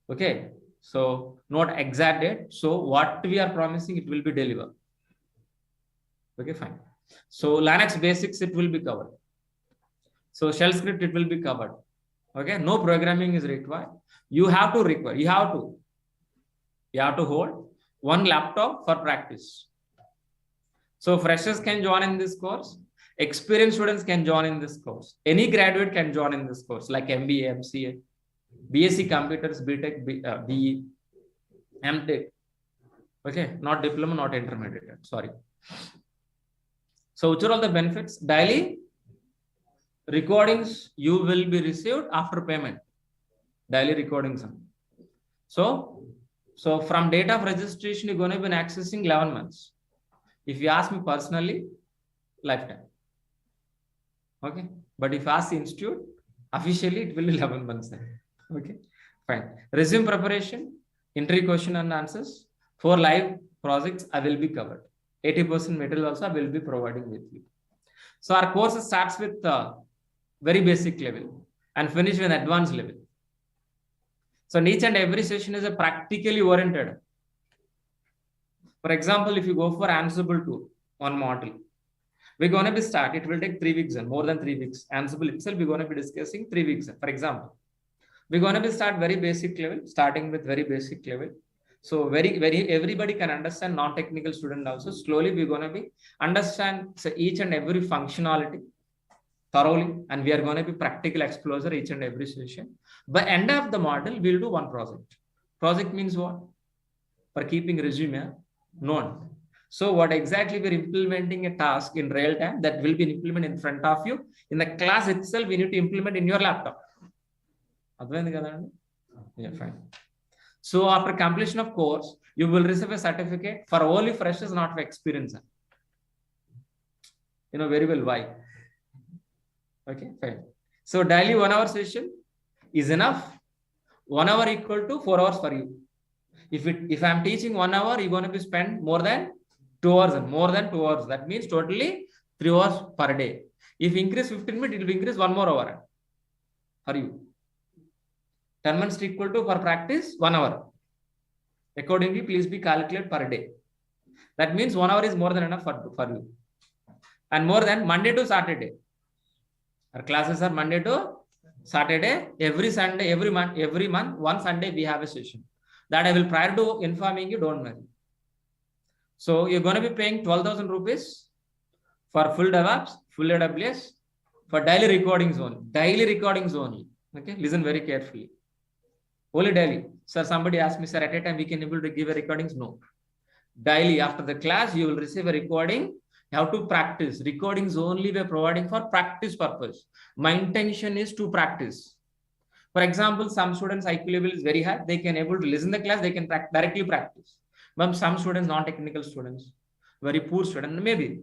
A: Okay. So not exact date. So what we are promising, it will be delivered. Okay, fine. So Linux basics, it will be covered. So shell script, it will be covered. Okay, no programming is required. You have to hold one laptop for practice. So freshers can join in this course. Experienced students can join in this course. Any graduate can join in this course, like MBA, MCA, BSc Computers, BTech, BE, MTech. Okay, not diploma, not intermediate. Sorry. So which are all the benefits? Daily recordings you will be received after payment. Daily recordings. So from date of registration, you're going to be accessing 11 months. If you ask me personally, lifetime. Okay. But if you ask the institute, officially it will be 11 months. Okay. Fine. Resume preparation, interview question and answers. 4 live projects I will be covered. 80% material also I will be providing with you. So our course starts with very basic level and finish with advanced level. So each and every session is a practically oriented. For example, if you go for Ansible 2 on model, we're going to be start. It will take 3 weeks and more than 3 weeks. Ansible itself, we're going to be discussing 3 weeks. For example, we're going to be start very basic level, starting with very basic level. So everybody can understand, non-technical student also. Slowly we're going to be understand each and every functionality thoroughly, and we are going to be practical exposure each and every session. By end of the model, we'll do one project. Project means what? For keeping resume known. So what exactly we're implementing a task in real time that will be implemented in front of you. In the class itself, we need to implement in your laptop. Yeah, fine. So after completion of course, you will receive a certificate for only freshers, not for experienced. You know very well why. Okay, fine. So daily 1 hour session is enough. 1 hour equal to 4 hours for you. If I'm teaching 1 hour, you're going to be spend more than 2 hours and more than 2 hours. That means totally 3 hours per day. If increase 15 minutes, it will increase 1 more hour for you. 10 minutes equal to for practice 1 hour. Accordingly, please be calculated per day. That means 1 hour is more than enough for you. And more than Monday to Saturday. Our classes are Monday to Saturday. Every Sunday, every month, one Sunday we have a session. That I will prior to informing you, don't worry. So you're going to be paying 12,000 rupees for full DevOps, full AWS, for daily recordings only. Daily recordings only. Okay, listen very carefully. Only daily. Sir, somebody asked me, sir, at a time we can able to give a recordings? No. Daily after the class, you will receive a recording. You have to practice. Recordings only we are providing for practice purpose. My intention is to practice. For example, some students IQ level is very high. They can able to listen the class. They can directly practice. But some students, non-technical students, very poor student, maybe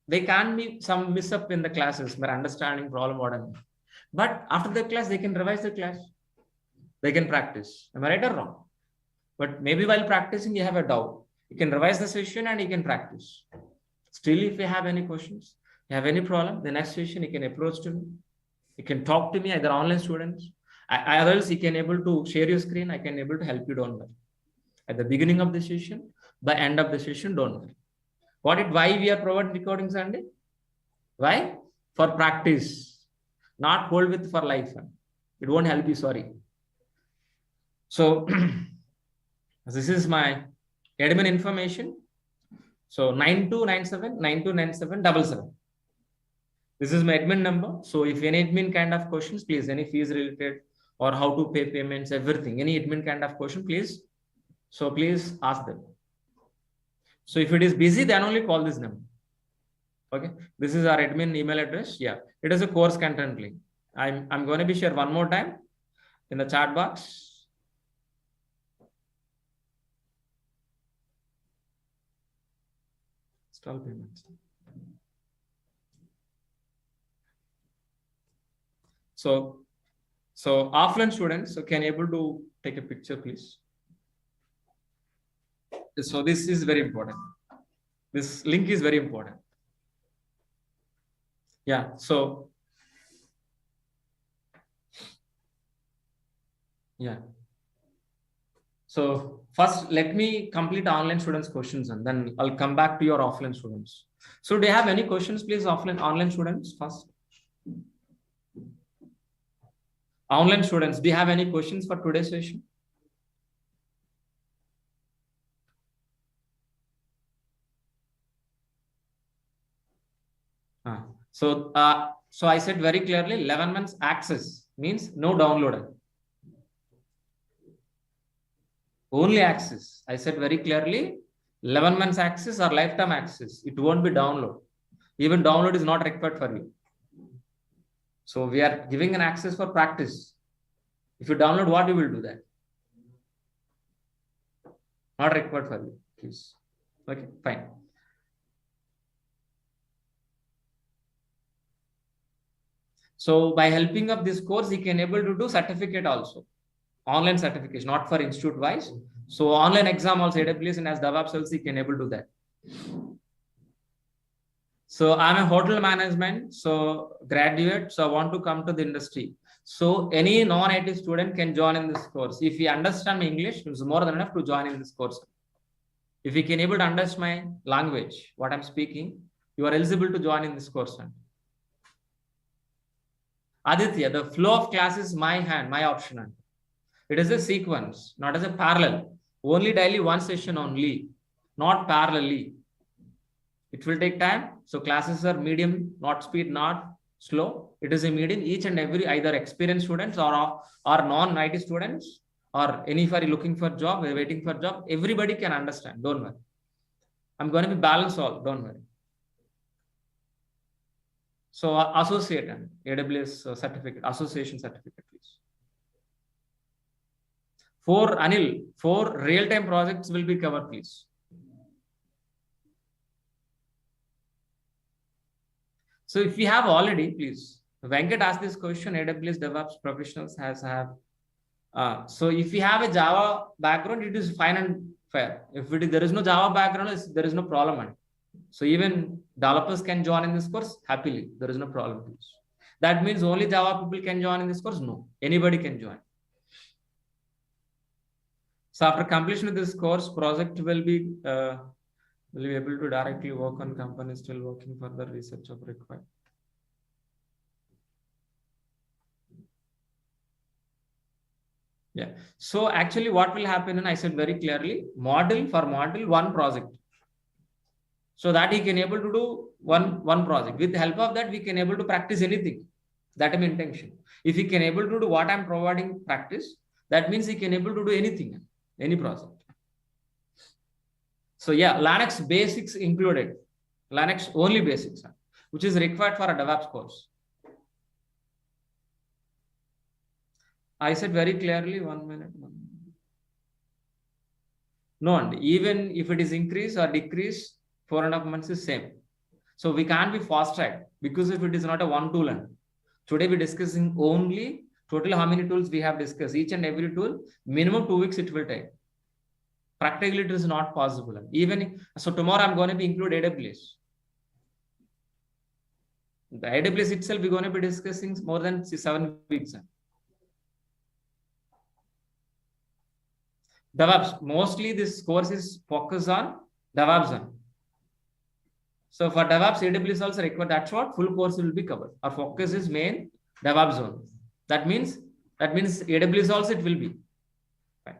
A: they can be some miss up in the classes, but understanding problem what I mean. But after the class, they can revise the class. They can practice. Am I right or wrong? But maybe while practicing, you have a doubt. You can revise the session and you can practice. Still, if you have any questions, you have any problem, the next session you can approach to me. You can talk to me, either online students. Otherwise, you can able to share your screen. I can able to help you. Don't worry. At the beginning of the session, by end of the session, don't worry. Why we are providing recordings, Sunday? Why? For practice, not hold with for life. It won't help you. Sorry. So this is my admin information. So 9297 This is my admin number. So if any admin kind of questions, please, any fees related or how to pay payments, everything, any admin kind of question, please. So please ask them. So if it is busy, then only call this number. Okay. This is our admin email address. Yeah. It is a course content link. I'm going to be share one more time in the chat box. Install payments. So offline students can able to take a picture, please. So this is very important. This link is very important. Yeah. So yeah. So first, let me complete online students' questions and then I'll come back to your offline students. So do you have any questions, please, online students first? Online students, do you have any questions for today's session? So I said very clearly, 11 months access means no download. Only access. I said very clearly, 11 months access or lifetime access. It won't be download. Even download is not required for you. So we are giving an access for practice. If you download, what you will do that? Not required for you, please. Okay, fine. So by helping of this course, you can able to do certificate also. Online certification, not for institute wise. So online exam also AWS and as DEVOPS also you can able to do that. So I'm a hotel management, so graduate, so I want to come to the industry. So any non-IT student can join in this course. If you understand English, it's more than enough to join in this course. If you can able to understand my language, what I'm speaking, you are eligible to join in this course. Aditya, the flow of class is my option. It is a sequence, not as a parallel. Only daily one session only, not parallelly. It will take time. So classes are medium, not speed, not slow. It is a medium. Each and every either experienced students or non-IT students or anybody looking for job, waiting for job, everybody can understand. Don't worry. I'm going to be balanced all. Don't worry. So associate and AWS certificate, association certificate, please. For Anil, 4 real-time projects will be covered, please. So if you have already, please. Venkat asked this question, AWS DevOps professionals have. So if you have a Java background, it is fine and fair. If there is no Java background, there is no problem. So even developers can join in this course happily. There is no problem, please. That means only Java people can join in this course? No, anybody can join. So after completion of this course, project will be able to directly work on company still working for the research of required. Yeah. So actually what will happen, and I said very clearly, model for model, one project. So that he can able to do one project. With the help of that, we can able to practice anything. That is my intention. If he can able to do what I'm providing practice, that means he can able to do anything, any project. So yeah, Linux basics included. Linux only basics, which is required for a DevOps course. I said very clearly, 1 minute. No, and even if it is increase or decrease, 4.5 months is same. So we can't be fast track because if it is not a one tool. And today we're discussing only total how many tools we have discussed. Each and every tool, minimum 2 weeks it will take. Practically it is not possible. Even so, tomorrow I'm going to be include AWS. The AWS itself we're going to be discussing more than 7 weeks. DevOps, mostly this course is focused on DevOps. So for DevOps, AWS also required. That's what full course will be covered. Our focus is main DevOps zone. That means AWS also it will be. Right.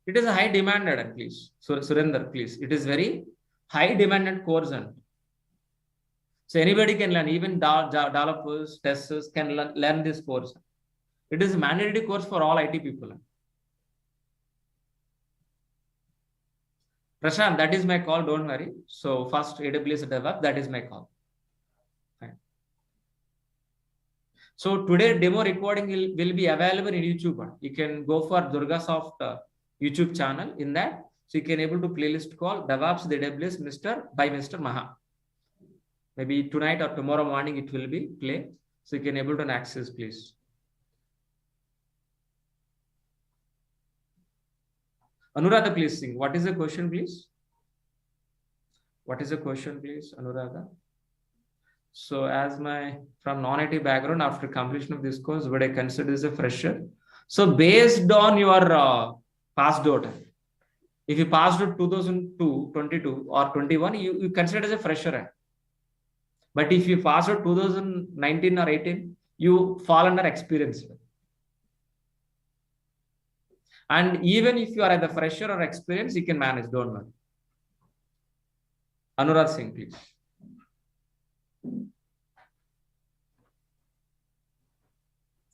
A: It is a high demanded, please. So Surinder, please. It is very high demanded course. So anybody can learn, even developers, testers can learn this course. It is a mandatory course for all IT people. Prashant, that is my call, don't worry. So first AWS DevOps, that is my call. Fine. So today demo recording will be available in YouTube. You can go for Durga Soft YouTube channel. In that, so you can able to playlist call DevOps the AWS by Mr. Maha. Maybe tonight or tomorrow morning it will be play. So you can able to access, please. Anuradha, please sing. What is the question, please? What is the question, please, Anuradha? So as from non-IT background, after completion of this course, would I consider as a fresher? So based on your passed out, if you passed out 2002, 22 or 21, you consider as a fresher. But if you passed out 2019 or 18, you fall under experience. And even if you are at the fresher or experience, you can manage, don't worry. Anurag Singh, please.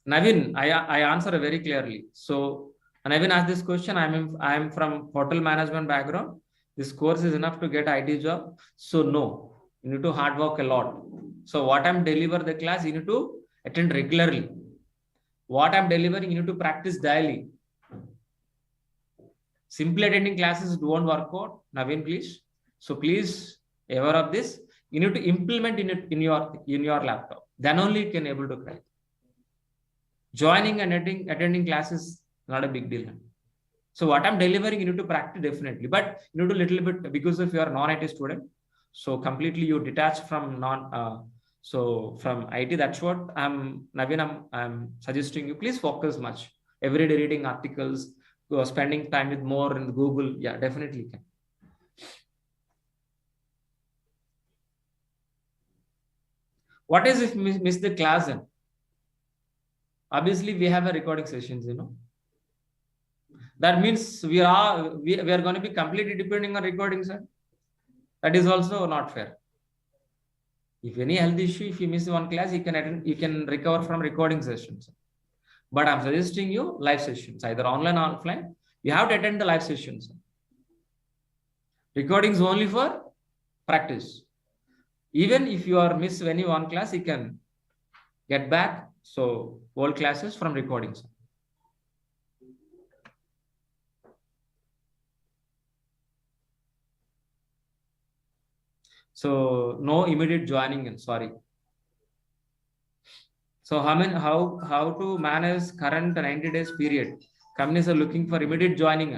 A: Navin, I answer very clearly. So Navin asked this question. I am from hotel management background. This course is enough to get IT job. So no, you need to hard work a lot. So what I'm deliver the class, you need to attend regularly. What I'm delivering, you need to practice daily. Simply attending classes don't work out. Navin, please. So please, aware of this. You need to implement in your laptop. Then only you can able to crack. Joining and attending classes not a big deal. So what I'm delivering, you need to practice definitely. But you need to little bit because if you are non-IT student, so completely you detach from from IT. That's what Navin, I'm suggesting you. Please focus much. Every day reading articles. Spending time with more in Google, yeah, definitely can. What is if miss the class? Then obviously we have a recording sessions, That means we are going to be completely depending on recordings. That is also not fair. If any health issue, if you miss one class, you can recover from recording sessions. But I'm suggesting you live sessions, either online or offline. You have to attend the live sessions. Recordings only for practice. Even if you are miss any one class, you can get back. So all classes from recordings. So no immediate joining. Sorry. So how to manage current 90 days period? Companies are looking for immediate joining.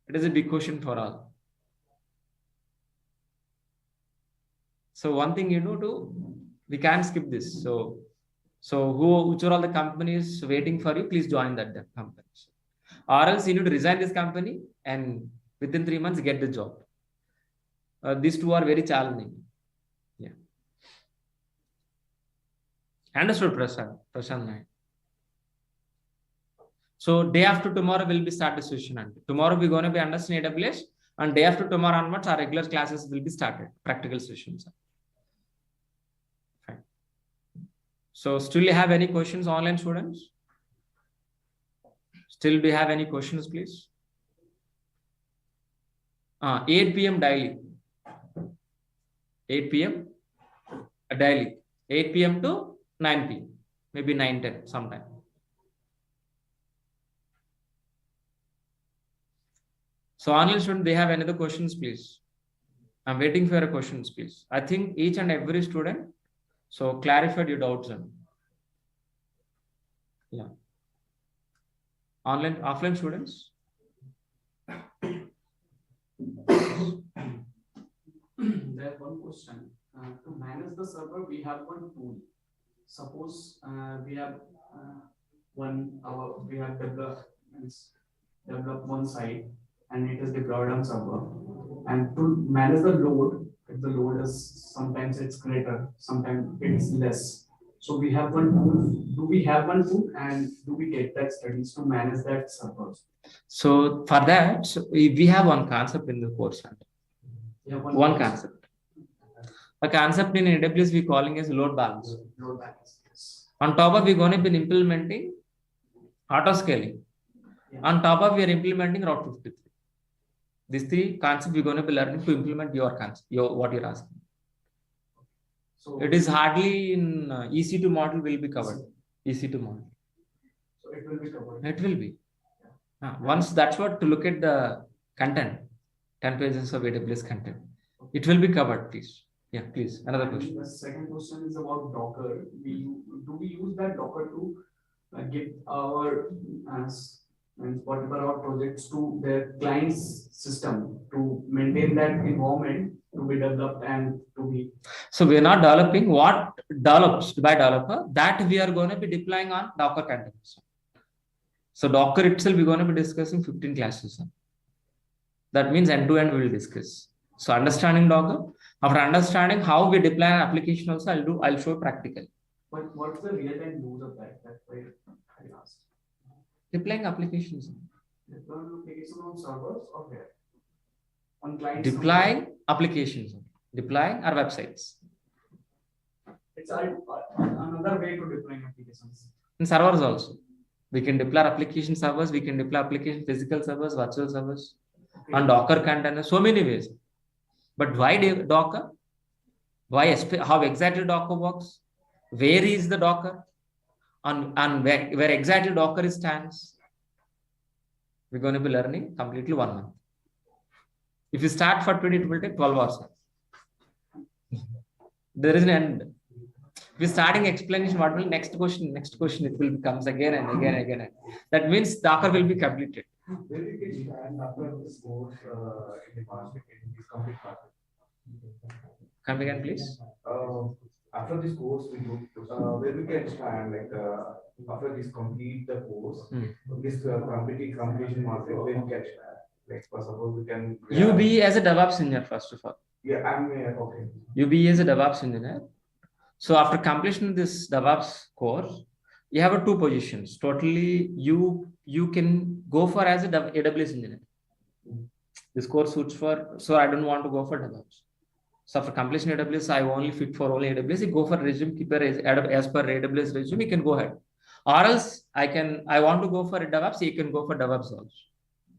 A: It is a big question for all. So one thing we can't skip this. So which are all the companies waiting for you? Please join that companies. Or else you need to resign this company and within 3 months get the job. These two are very challenging. Yeah. Understood, Prashant. So day after tomorrow will be start the session. Tomorrow we're going to be understanding AWS, and day after tomorrow onwards our regular classes will be started, practical sessions. Fine. So still you have any questions, online students? Still do you have any questions, please? 8 p.m. daily. 8 p.m. daily. 8 p.m. to 9 p.m. Maybe 9-10 sometime. So online student, they have another questions, please. I'm waiting for your questions, please. I think each and every student, so clarified your doubts. Yeah. Online, offline students.
B: There's one question. To manage the server, we have one tool. Suppose we have developed one site and it is deployed on server. And to manage the load, if the load is sometimes it's greater, sometimes it's less. So we have one tool. Do we have one tool, and do we get that studies to manage that server?
A: So for that, we have one concept in the course.
B: Yeah,
A: one concept. A concept in AWS we calling as load balance.
B: Load balance. Yes.
A: On top of we're going to be implementing auto scaling. Yeah. On top of we are implementing Route 53. These three concepts we're going to be learning to implement your concept, what you're asking. So it is hardly in EC2 model will be covered. EC2 model.
B: So it will be covered.
A: It will be. Yeah. Once that's what to look at the content, 10 pages of AWS content. It will be covered, please. Yeah, please. Another question.
B: The second question is about Docker. Do we use that Docker to get our whatever our projects to their client's system to maintain that environment to be developed and to be.
A: So we are not developing what develops by developer that we are going to be deploying on Docker containers. So Docker itself we're going to be discussing 15 classes. That means end to end we will discuss. So understanding Docker. After understanding how we deploy an application also, I'll show practical.
B: But what's the real-time use of that? That's why I asked.
A: Deploying applications.
B: Deploying applications on servers or where? On clients.
A: Deploying applications. Deploying our websites.
B: It's another way to deploying applications.
A: In servers also. We can deploy application servers. We can deploy application physical servers, virtual servers. Okay. On Docker containers. So many ways. But why Docker? Why? How exactly Docker works? Where is the Docker? And where exactly Docker stands? We're going to be learning completely 1 month. If you start for 20, it will take 12 hours. There is an end. If you're starting explanation, what will next question? Next question, it will comes again and again and again. That means Docker will be completed.
C: Where we can stand after this course in the market, in this complete market?
A: Come again, please.
C: After this course, we do where we can stand, like after this complete the course, this completion market, where we can stand. Like for suppose we can.
A: You be as a DevOps engineer first of all.
C: Yeah, I'm okay.
A: You be as a DevOps engineer. So after completion of this DevOps course, you have 2 positions. Totally, you can go for as a AWS engineer. This course suits for, so I don't want to go for DevOps. So for completion AWS, I only fit for only AWS. You go for resume, keep as per AWS resume, you can go ahead. Or else I want to go for a DevOps, you can go for DevOps also.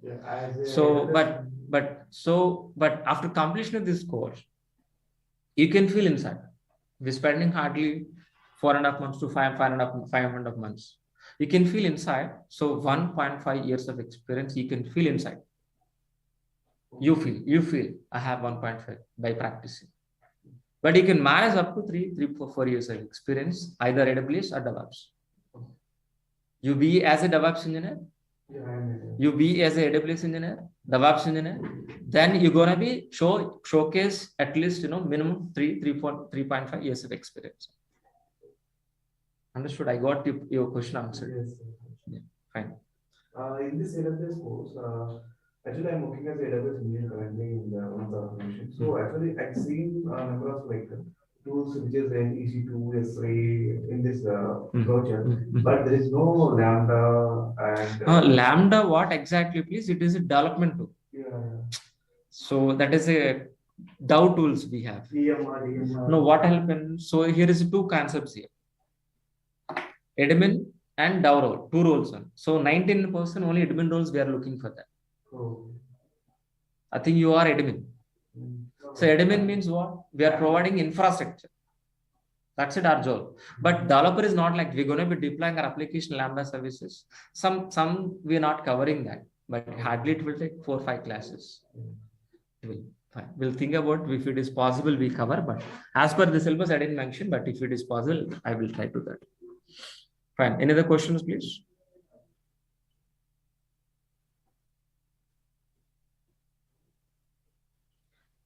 C: Yeah,
A: so, but after completion of this course, you can feel inside. We're spending hardly 4.5 months to 5.5 months. You can feel inside. So 1.5 years of experience, you can feel inside. You feel I have 1.5 by practicing. But you can manage up to 4 years of experience, either AWS or DevOps. You be as a DevOps engineer, you be as a AWS engineer, DevOps engineer, then you're gonna be showcase at least minimum 3.5 years of experience. Understood? I got your question answered.
C: Yes.
A: Yeah, fine.
C: In this AWS course, actually I'm working as an AWS engineer currently in one of the organizations. So actually I've seen a number of tools which is in EC2, S3 in this project, but there is no Lambda and
A: Lambda. What exactly, please? It is a development tool.
C: Yeah.
A: So that is a DAO tools we have.
C: DMR.
A: No, what happens? So here is 2 concepts here. Admin and DAO role, 2 roles. So 19% only admin roles we are looking for that.
C: Oh.
A: I think you are admin. So admin means what? We are providing infrastructure. That's it, our job. But developer is not like we're going to be deploying our application Lambda services. Some we are not covering that. but hardly it will take 4 or 5 classes. Fine. We'll think about if it is possible, we cover, but as per the syllabus, I didn't mention, but if it is possible, I will try to that. Fine. Any other questions, please?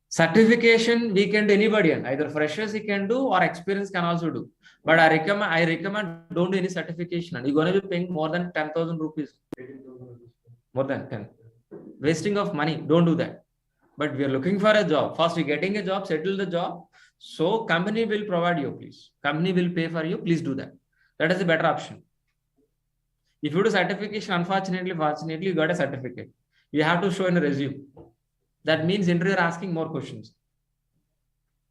A: Certification we can do anybody, either freshers he can do or experience can also do. But I recommend don't do any certification, and you're going to be paying more than 10,000 rupees. More than 10. Wasting of money. Don't do that. But we are looking for a job. First, you're getting a job, settle the job. So company will provide you, please. Company will pay for you. Please do that. That is a better option. If you do certification, fortunately, you got a certificate. You have to show in a resume. That means interviewer asking more questions.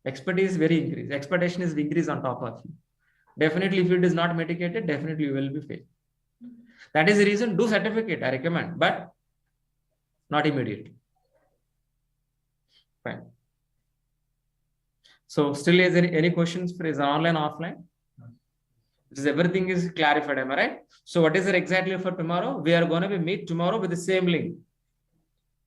A: Expertise is very increased. Expectation is increased on top of you. Definitely, if it is not mitigated, definitely you will be failed. That is the reason, do certificate, I recommend, but not immediately. Fine. So still is there any questions for is online, offline? Because everything is clarified, am I right? So what is it exactly for tomorrow? We are going to be meet tomorrow with the same link.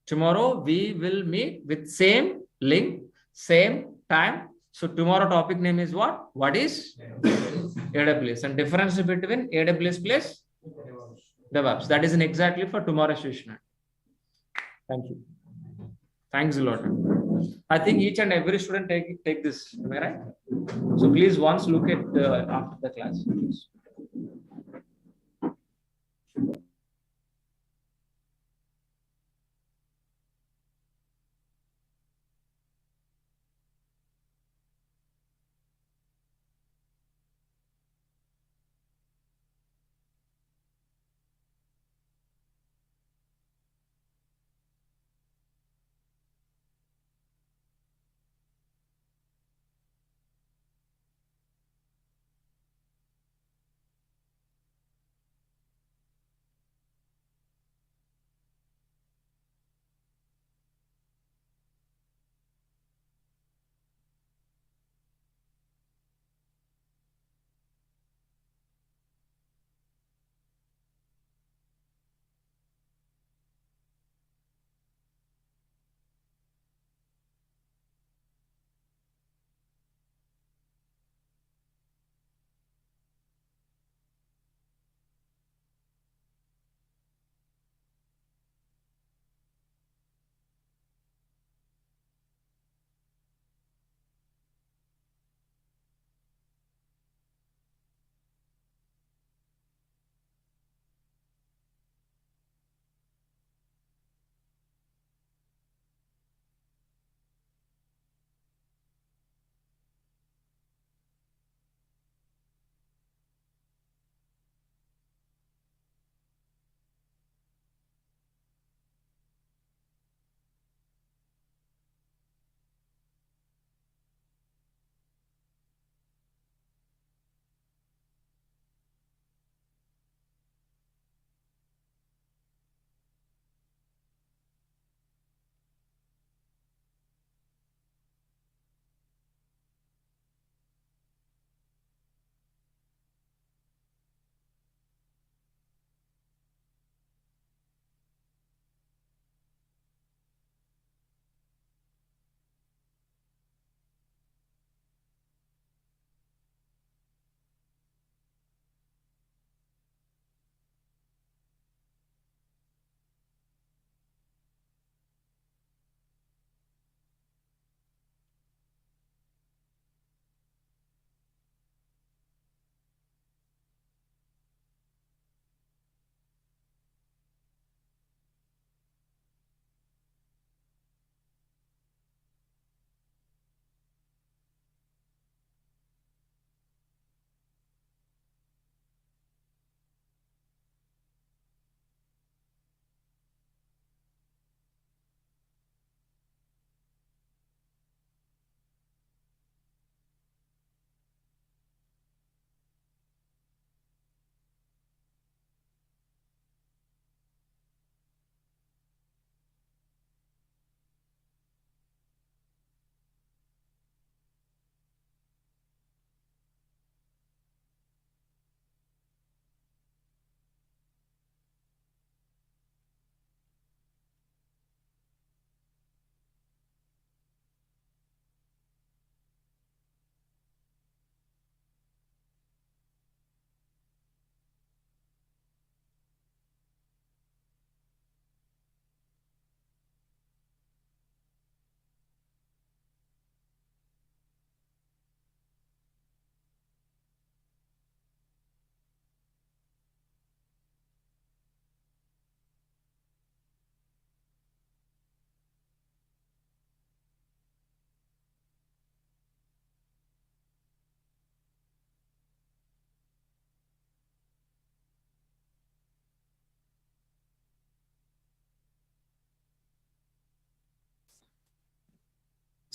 A: Tomorrow we will meet with same link, same time. So tomorrow topic name is what? What is AWS and difference between AWS plus DevOps. That is in exactly for tomorrow's session. Thank you. Thanks a lot. I think each and every student take this. Am I right? So please once look at after the class. Please.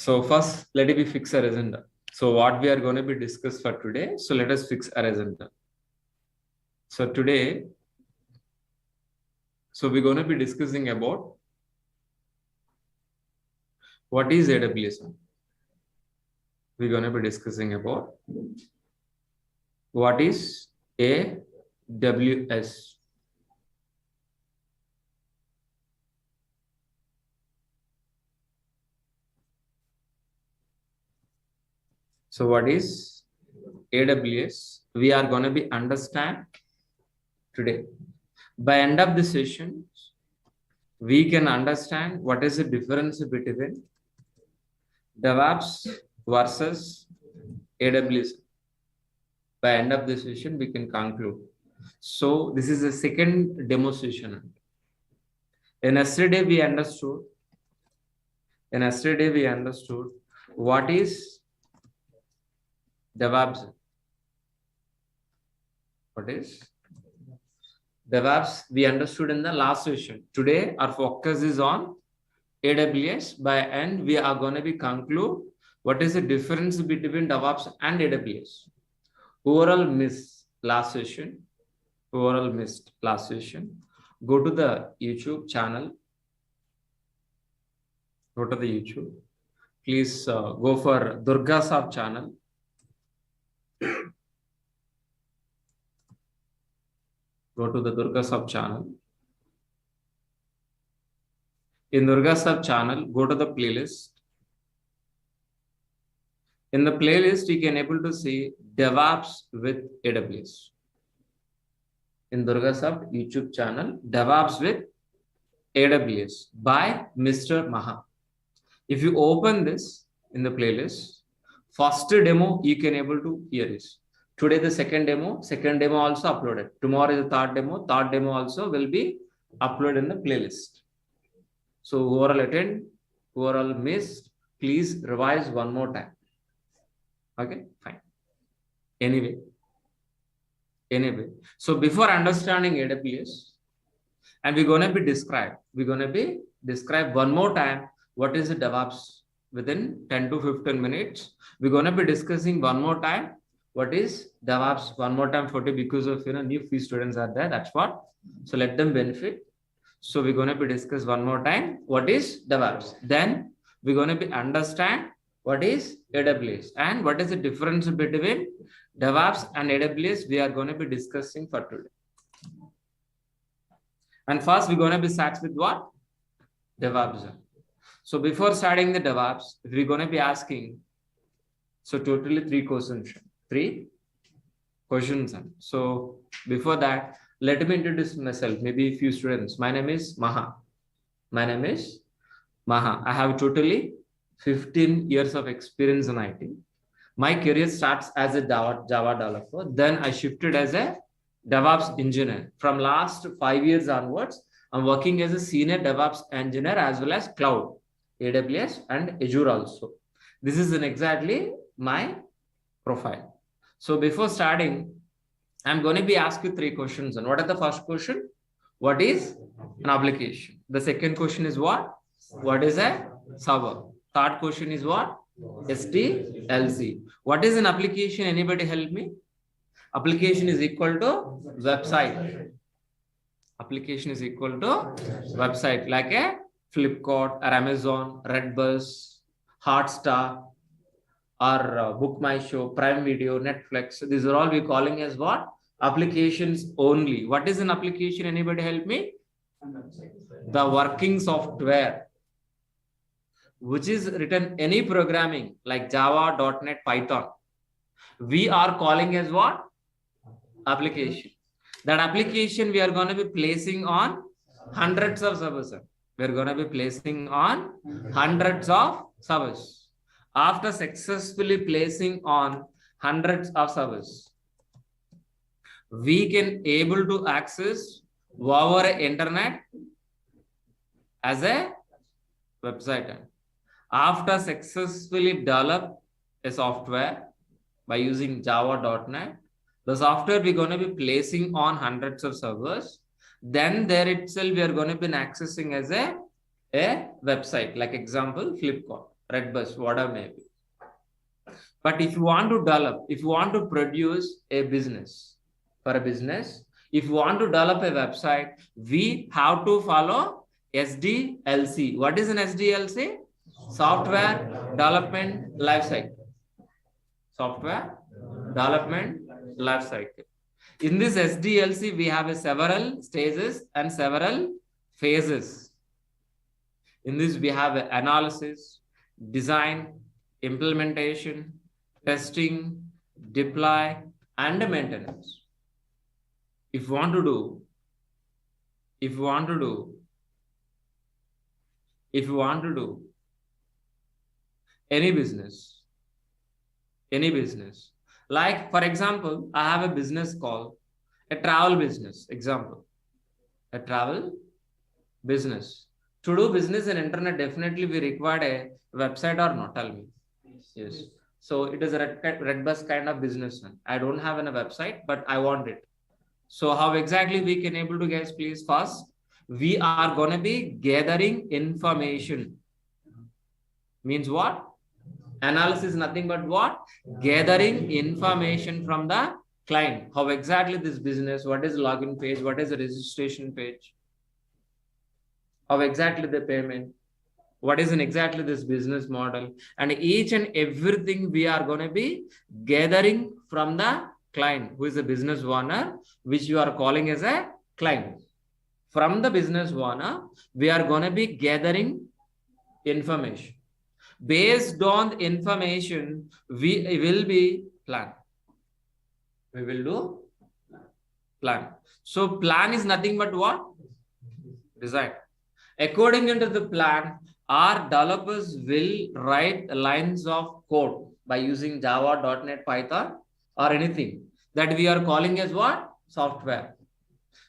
A: So first, let me fix our agenda. So what we are going to be discussed for today. So let us fix our agenda. So today, so we're going to be discussing about what is AWS. We're going to be discussing about what is AWS. So what is AWS? We are going to be understand today. By end of the session, we can understand what is the difference between DEVOPS versus AWS. By end of the session, we can conclude. So this is the second demo session. And yesterday we understood what is DEVOPS. What is DEVOPS? We understood in the last session. Today our focus is on AWS. By end we are going to be conclude what is the difference between DEVOPS and AWS. Overall missed last session. Go to the YouTube channel. Go to the YouTube. Please go for Durga Sir channel. Go to the Durga Sir channel. In Durga Sir channel, go to the playlist. In the playlist, you can able to see DEVOPS with AWS. In Durga Sir YouTube channel, DEVOPS with AWS by Mr. Maha. If you open this in the playlist, first demo you can able to hear this. Today the second demo also uploaded. Tomorrow is the third demo also will be uploaded in the playlist. So overall attend, overall missed, please revise one more time. Okay, fine. Anyway, so before understanding AWS, and we're going to be describe one more time what is the DEVOPS within 10 to 15 minutes. We're going to be discussing one more time what is DEVOPS one more time for because of new few students are there. That's what. So let them benefit. So we're going to be discuss one more time what is DEVOPS. Then we're going to be understand what is AWS and what is the difference between DEVOPS and AWS. We are going to be discussing for today. And first we're going to be start with what? DEVOPS. So before starting the DEVOPS, we're going to be asking, so totally 3 questions. 3 questions. So before that, let me introduce myself, maybe a few students. My name is Maha. I have totally 15 years of experience in IT. My career starts as a Java developer. Then I shifted as a DevOps engineer. From last 5 years onwards, I'm working as a senior DevOps engineer as well as cloud, AWS and Azure also. This is exactly my profile. So before starting, I'm going to be asking you 3 questions. And what are the first question? What is an application? The second question is what? What is a server? Third question is what? SDLC. What is an application? Anybody help me? Application is equal to website. Application is equal to website like a Flipkart or Amazon, Redbus, Hotstar, or Book My Show, Prime Video, Netflix. These are all we calling as what? Applications only. What is an application? Anybody help me? The working software, which is written any programming like Java, .NET, Python. We are calling as what? Application. That application we are going to be placing on hundreds of servers. We are going to be placing on hundreds of servers. After successfully placing on hundreds of servers, we can able to access our internet as a website. After successfully develop a software by using Java, .NET, the software we're going to be placing on hundreds of servers. Then there itself we are going to be accessing as a website, like example Flipkart, red bus, whatever may be. But if you want to develop, if you want to produce a business, for a business, if you want to develop a website, we have to follow SDLC. What is an SDLC? Software Development Lifecycle. Software Development Lifecycle. In this SDLC, we have several stages and several phases. In this, we have analysis, design, implementation, testing, deploy, and maintenance. If you want to do any business, like for example, I have a business called a travel business, example, a travel business. To do business in internet, definitely we require a website or not, tell me. Yes. So it is a red bus kind of business. I don't have a website, but I want it. So how exactly we can able to guess, please? First, we are going to be gathering information. Means what? Analysis is nothing but what? Gathering information from the client. How exactly this business, what is login page, what is the registration page? How exactly the payment? What is in exactly this business model? And each and everything we are going to be gathering from the client, who is the business owner, which you are calling as a client. From the business owner, we are going to be gathering information. Based on the information, we will be plan. We will do plan. So plan is nothing but what? Design. According to the plan, our developers will write lines of code by using Java, .NET, Python, or anything that we are calling as what? Software.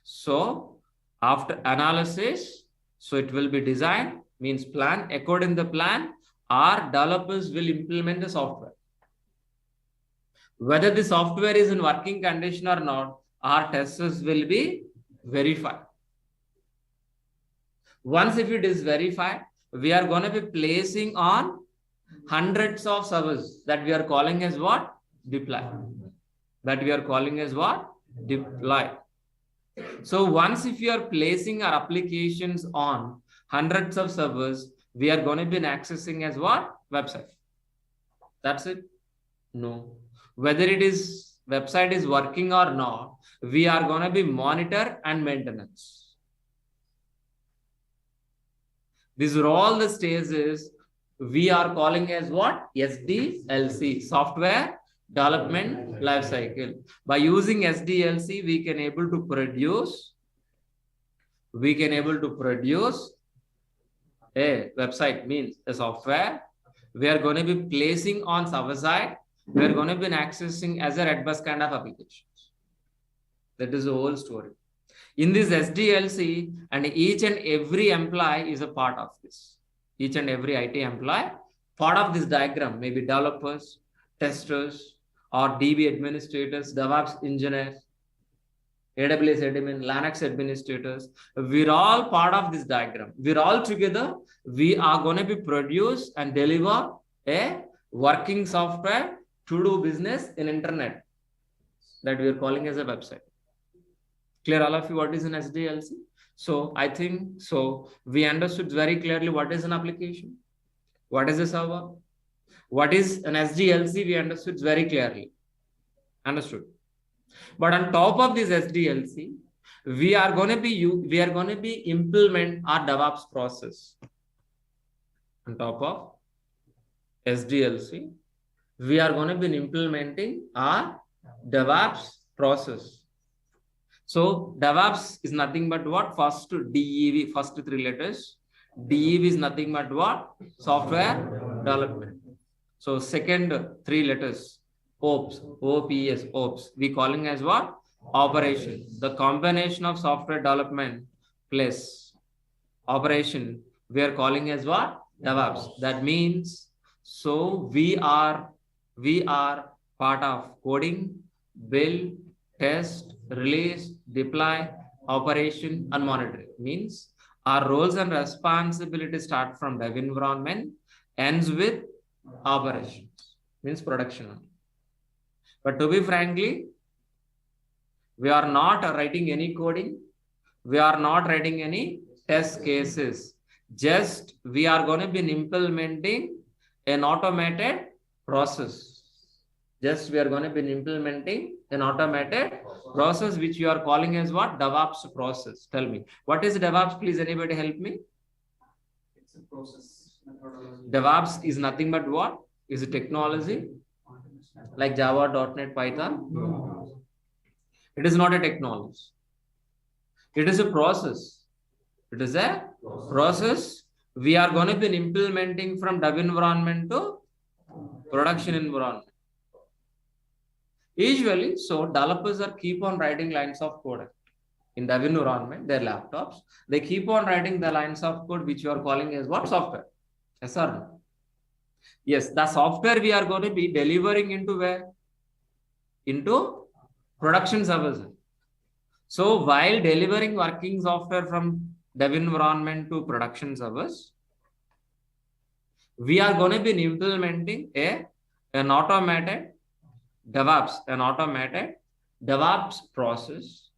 A: So after analysis, so it will be design, means plan. According to the plan, our developers will implement the software. Whether the software is in working condition or not, our testers will be verified. Once if it is verified, we are going to be placing on hundreds of servers that we are calling as what? Deploy. That we are calling as what? Deploy. So once if you are placing our applications on hundreds of servers, we are going to be accessing as what? Website. That's it? No. Whether it is website is working or not, we are going to be monitor and maintenance. These are all the stages we are calling as what? SDLC, Software Development Lifecycle. By using SDLC, we can able to produce a website, means a software. We are going to be placing on server side. We are going to be accessing as a red bus kind of applications. That is the whole story. In this SDLC, and each and every employee is a part of this. Each and every IT employee, part of this diagram, maybe developers, testers, or DB administrators, DEVOPS engineers, AWS admin, Linux administrators. We're all part of this diagram. We're all together. We are going to be produce and deliver a working software to do business in internet that we are calling as a website. Clear all of you what is an SDLC? So I think so we understood very clearly what is an application, what is a server, what is an SDLC. We understood very clearly. Understood. But on top of this SDLC, we are going to be implement our DevOps process. On top of SDLC, we are going to be implementing our DevOps process. So DevOps is nothing but what? First DEV, first three letters. DEV is nothing but what? Software development. So second three letters, OPS, OPS, OPS. We calling as what? Operation. The combination of software development plus operation, we are calling as what? DevOps. That means, so we are part of coding, build, test, release, deploy, operation, and monitoring. Means our roles and responsibilities start from dev environment, ends with operations, means production. But to be frankly, we are not writing any coding. We are not writing any test cases. Just we are going to be implementing an automated process. Just we are going to be implementing an automated process, which you are calling as what? DEVOPS process. Tell me, what is DEVOPS? Please, anybody help me?
B: It's a process methodology.
A: DEVOPS is nothing but what? Is a technology like Java, .NET, Python?
B: No.
A: It is not a technology. It is a process. It is a process. We are going to be implementing from dev environment to production environment. Usually, so developers are keep on writing lines of code in dev environment, their laptops. They keep on writing the lines of code which you are calling as what? Software. Yes or no? Yes, the software we are going to be delivering into where? Into production services. So while delivering working software from dev environment to production service, we are going to be implementing an automated DEVOPS process.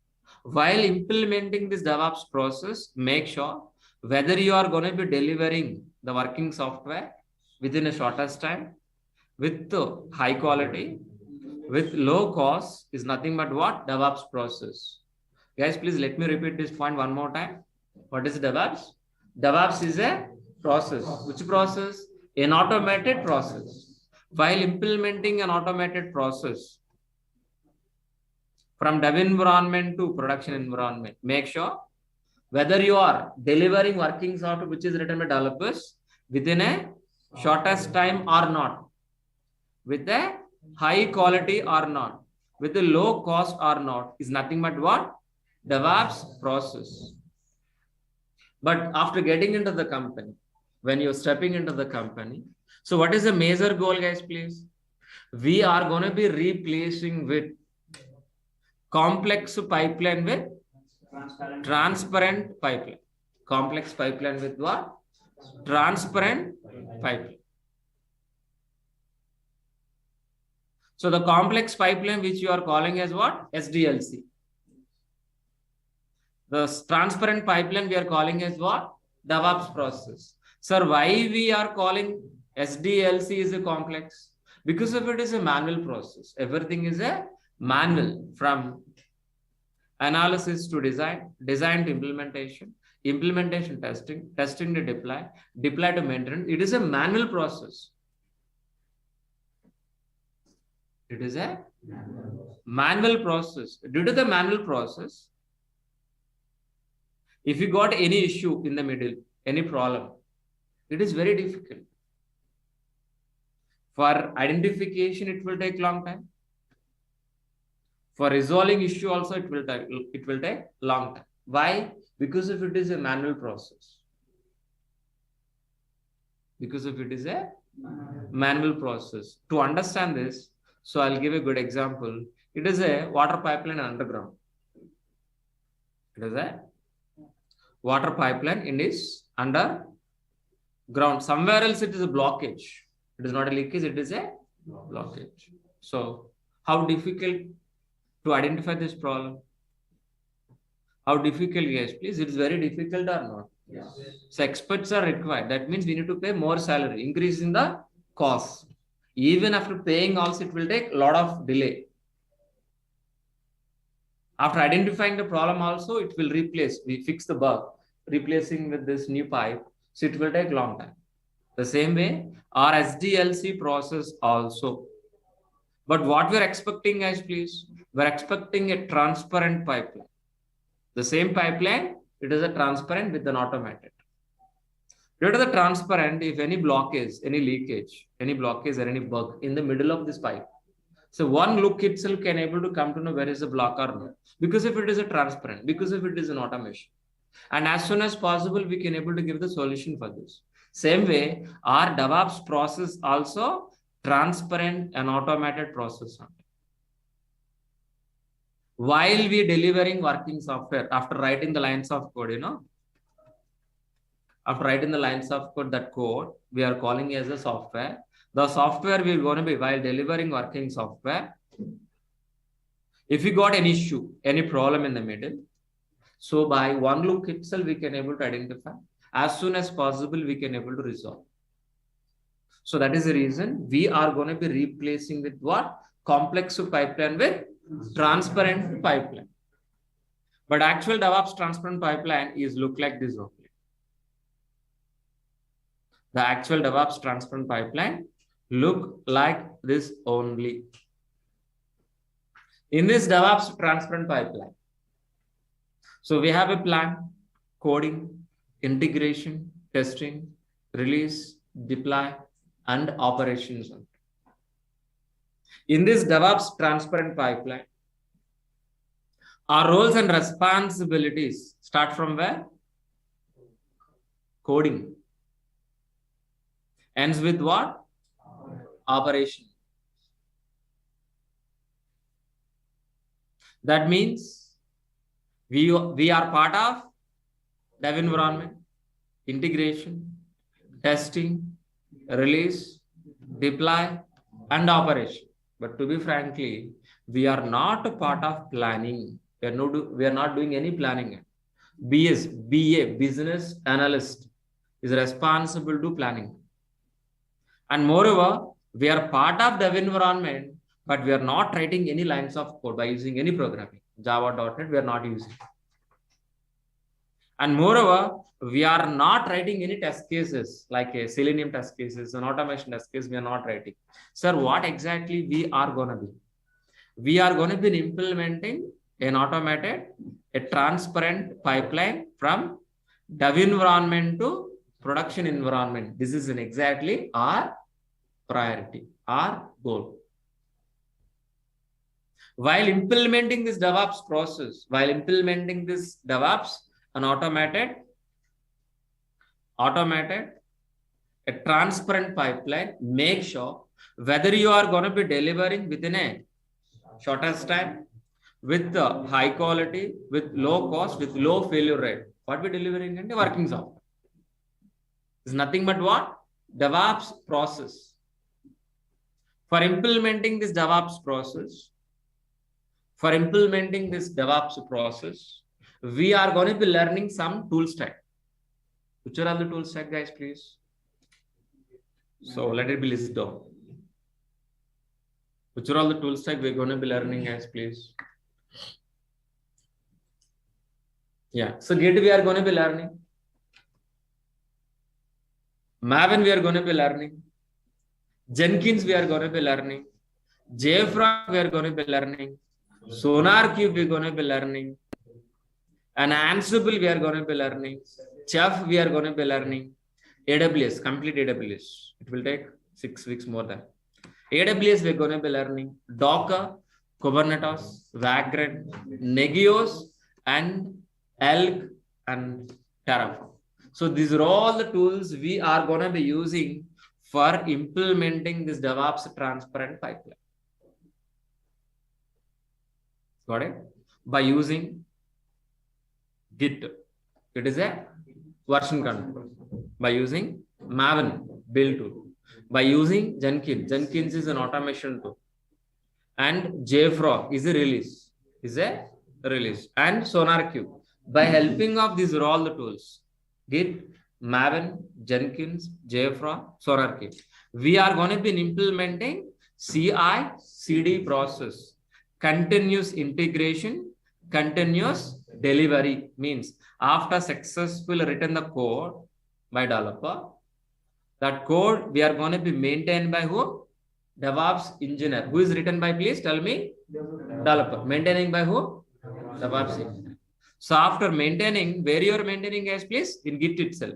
A: While implementing this DEVOPS process, make sure whether you are going to be delivering the working software within a shortest time, with high quality, with low cost, is nothing but what? DEVOPS process. Guys, please let me repeat this point one more time. What is DEVOPS? DEVOPS is a process. Which process? An automated process. While implementing an automated process from dev environment to production environment, make sure whether you are delivering working software which is written by developers within a shortest time or not, with a high quality or not, with a low cost or not, is nothing but what? DEVOPS process. But after getting into the company, when you're stepping into the company, so what is the major goal, guys, please? We are going to be replacing with complex pipeline with transparent pipeline. Complex pipeline with what? Transparent pipeline. So the complex pipeline which you are calling as what? SDLC. The transparent pipeline we are calling as what? DEVOPS process. Sir, why we are calling SDLC is a complex? Because of it is a manual process. Everything is a manual, from analysis to design, design to implementation, implementation testing, testing to deploy, deploy to maintenance. It is a manual process. It is a manual process. Due to the manual process, if you got any issue in the middle, any problem, it is very difficult. For identification, it will take long time. For resolving issue also, it will take long time. Why? Because if it is a manual process. Because if it is a manual process. To understand this, so I'll give a good example. It is a water pipeline underground. It is a water pipeline in this underground. Somewhere else it is a blockage. It is not a leakage, it is a blockage. So how difficult to identify this problem? How difficult, guys, please? It is very difficult or not?
B: Yes.
A: So experts are required. That means we need to pay more salary, increase in the cost. Even after paying also, it will take a lot of delay. After identifying the problem also, it will replace. We fix the bug, replacing with this new pipe. So it will take a long time. The same way, our SDLC process also. But what we're expecting, guys, please? We're expecting a transparent pipeline. The same pipeline, it is a transparent with an automated. Due to the transparent, if any blockage, any leakage, any blockage or any bug in the middle of this pipe, so one look itself can able to come to know where is the block or not. Because if it is a transparent, because if it is an automation. And as soon as possible, we can able to give the solution for this. Same way, our DEVOPS process also transparent and automated process. While we delivering working software, after writing the lines of code, After writing the lines of code, that code we are calling as a software. The software will going to be, while delivering working software, if you got any issue, any problem in the middle, so by one look itself, we can able to identify. As soon as possible, we can able to resolve. So that is the reason we are going to be replacing with what? Complex pipeline with transparent pipeline. But actual DevOps transparent pipeline is look like this only. The actual DevOps transparent pipeline look like this only. In this DevOps transparent pipeline, so we have a plan, coding, integration, testing, release, deploy, and operations. In this DevOps transparent pipeline, our roles and responsibilities start from where? Coding. Ends with what? Operation. That means we are part of dev environment, integration, testing, release, deploy, and operation. But to be frankly, we are not a part of planning. We are not doing any planning. BA, business analyst, is responsible to planning. And moreover, we are part of dev environment, but we are not writing any lines of code by using any programming. Java.NET, we are not using. And moreover, we are not writing any test cases like a Selenium test cases, an automation test case, we are not writing. Sir, what exactly we are going to be? We are going to be implementing an automated, a transparent pipeline from dev environment to production environment. This is exactly our priority, our goal. While implementing this DevOps process, an automated, a transparent pipeline, make sure whether you are going to be delivering within a shortest time, with high quality, with low cost, with low failure rate. What we're delivering in the working software is nothing but what? DevOps process. For implementing this DevOps process, we are going to be learning some tool stack. Which are all the tool stack, guys, please? So let it be listed down. Which are all the tool stack we're going to be learning, guys, please? Yeah, so Git we are going to be learning. Maven we are going to be learning. Jenkins we are going to be learning. JFrog we are going to be learning. SonarQube we are going to be learning. And Ansible we are going to be learning. Chef we are going to be learning. AWS, complete AWS. It will take 6 weeks more than. AWS we are going to be learning. Docker, Kubernetes, Vagrant, Negios, and Elk, and Terraform. So these are all the tools we are going to be using for implementing this DevOps transparent pipeline. Got it? By using Git. It is a version control. By using Maven build tool. By using Jenkins. Jenkins is an automation tool. And JFrog is a release. And SonarQube. By helping of these are all the tools. Git, Maven, Jenkins, JFrog, SonarQube. We are going to be implementing CI/CD process. Continuous integration, continuous delivery means after successful written the code by developer, that code we are going to be maintained by who? DevOps engineer. Who is written by, please tell me? Developer. Maintaining by who? DevOps engineer. So after maintaining, where you are maintaining, guys, please? In Git itself.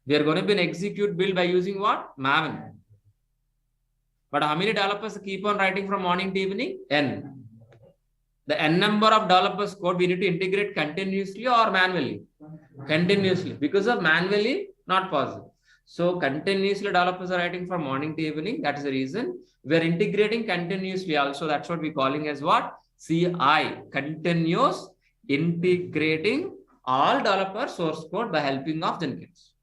A: We are going to be an execute build by using what? Maven. But how many developers keep on writing from morning to evening? N. The N number of developers code we need to integrate continuously or manually? Continuously. Because of manually, not possible. So continuously developers are writing from morning to evening. That is the reason we are integrating continuously also. That's what we're calling as what? CI, continuous integrating all developer source code by helping of Jenkins,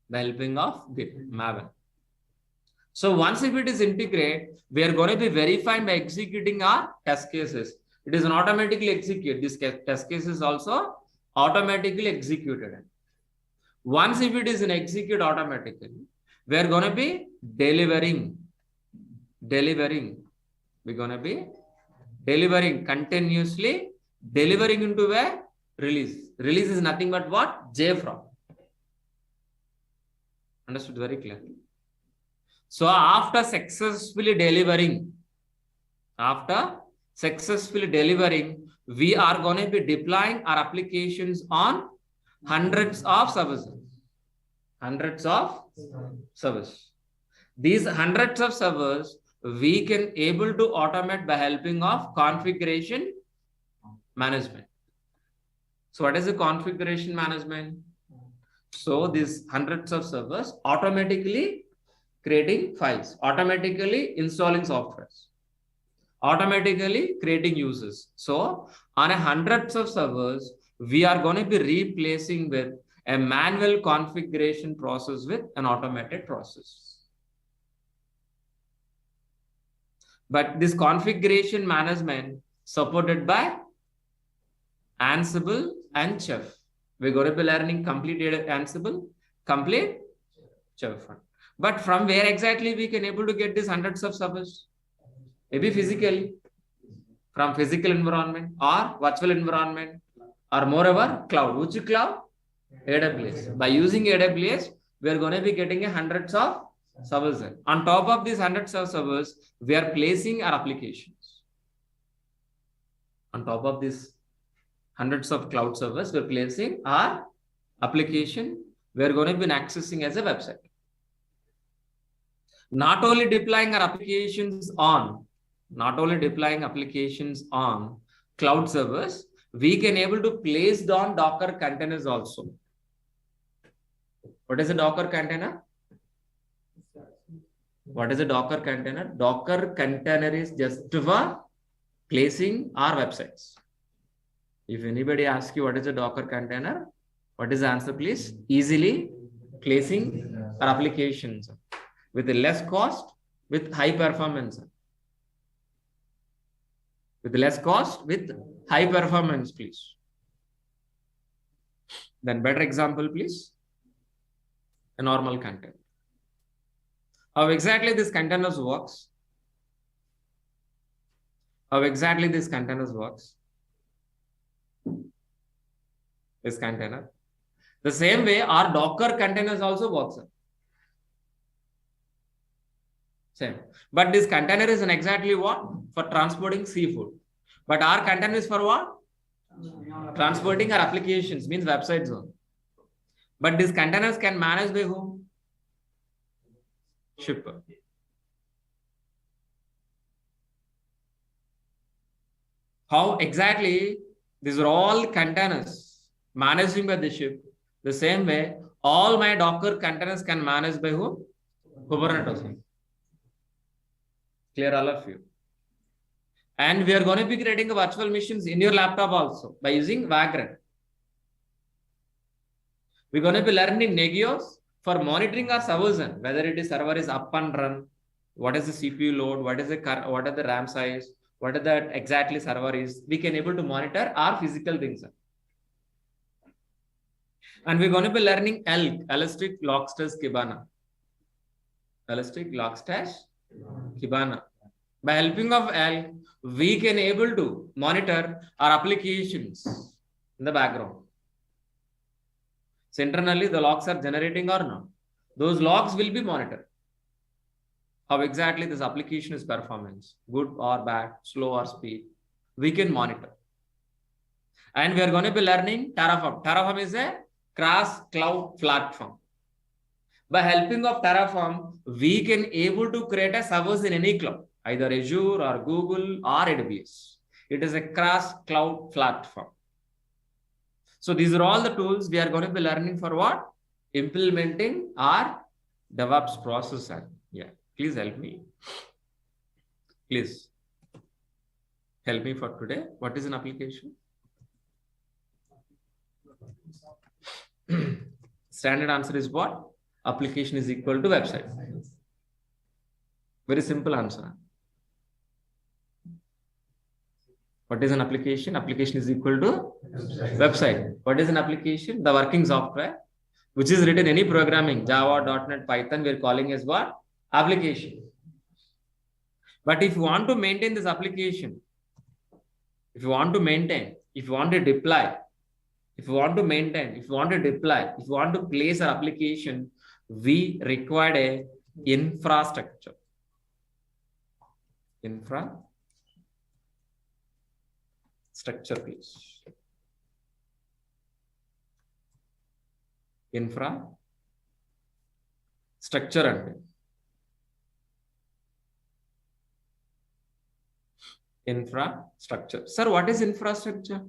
A: by helping of Git, Maven. So once if it is integrated, we are going to be verifying by executing our test cases. It is an automatically execute. This test case is also automatically executed. Once if it is in execute automatically, we are going to be delivering. We're going to be delivering continuously, delivering into a release. Release is nothing but what? JFrog. Understood very clearly. So after successfully delivering, we are going to be deploying our applications on hundreds of servers. These hundreds of servers, we can able to automate by helping of configuration management. So what is the configuration management? So these hundreds of servers automatically creating files, automatically installing softwares, automatically creating users. So on a hundreds of servers, we are going to be replacing with a manual configuration process with an automated process. But this configuration management supported by Ansible and Chef. We're going to be learning complete Ansible, complete Chef. But from where exactly we can able to get these hundreds of servers? Maybe physically, from physical environment or virtual environment, or moreover cloud. Which cloud? AWS. By using AWS, we are going to be getting hundreds of servers. On top of these hundreds of servers, we are placing our applications. On top of these hundreds of cloud servers, we're placing our application. We're going to be accessing as a website. Not only deploying our applications on, cloud servers, we can able to place down Docker containers also. What is a Docker container? What is a Docker container? Docker container is just for placing our websites. If anybody asks you what is a Docker container, what is the answer, please? Easily placing our applications with a less cost, with high performance. With less cost, with high performance, please. Then better example, please. A normal container. How exactly this containers works? This container. The same way our Docker containers also works. Same. But this container is an exactly what? For transporting seafood. But our container is for what? Transporting our applications, means websites. But these containers can manage by whom? Shipper. How exactly these are all containers managing by the ship. The same way, all my Docker containers can manage by whom? Kubernetes. Clear, all of you. And we are going to be creating a virtual machines in your laptop also by using Vagrant. We're going to be learning Nagios for monitoring our servers, whether it is server is up and run, what is the CPU load, what are the RAM size, what are the exactly server is. We can able to monitor our physical things. And we're going to be learning ELK, Elastic Logstash Kibana. By helping of ELK, we can able to monitor our applications in the background. So internally, the logs are generating or not. Those logs will be monitored. How exactly this application is performance, good or bad, slow or speed, we can monitor. And we are going to be learning Terraform. Terraform is a cross-cloud platform. By helping of Terraform, we can able to create a servers in any cloud, either Azure or Google or AWS. It is a cross-cloud platform. So these are all the tools we are going to be learning for what? Implementing our DevOps process. Yeah, please help me. Please help me for today. What is an application? Standard answer is what? Application is equal to website. Very simple answer. What is an application? Application is equal to website. What is an application? The working software, which is written any programming, Java, .NET, Python, we're calling as what? Application. But if you want to maintain this application, if you want to maintain, if you want to deploy, if you want to maintain, if you want to deploy, if you want to place an application, we require a infrastructure. Infrastructure, please. Infrastructure and infrastructure. Sir, what is infrastructure?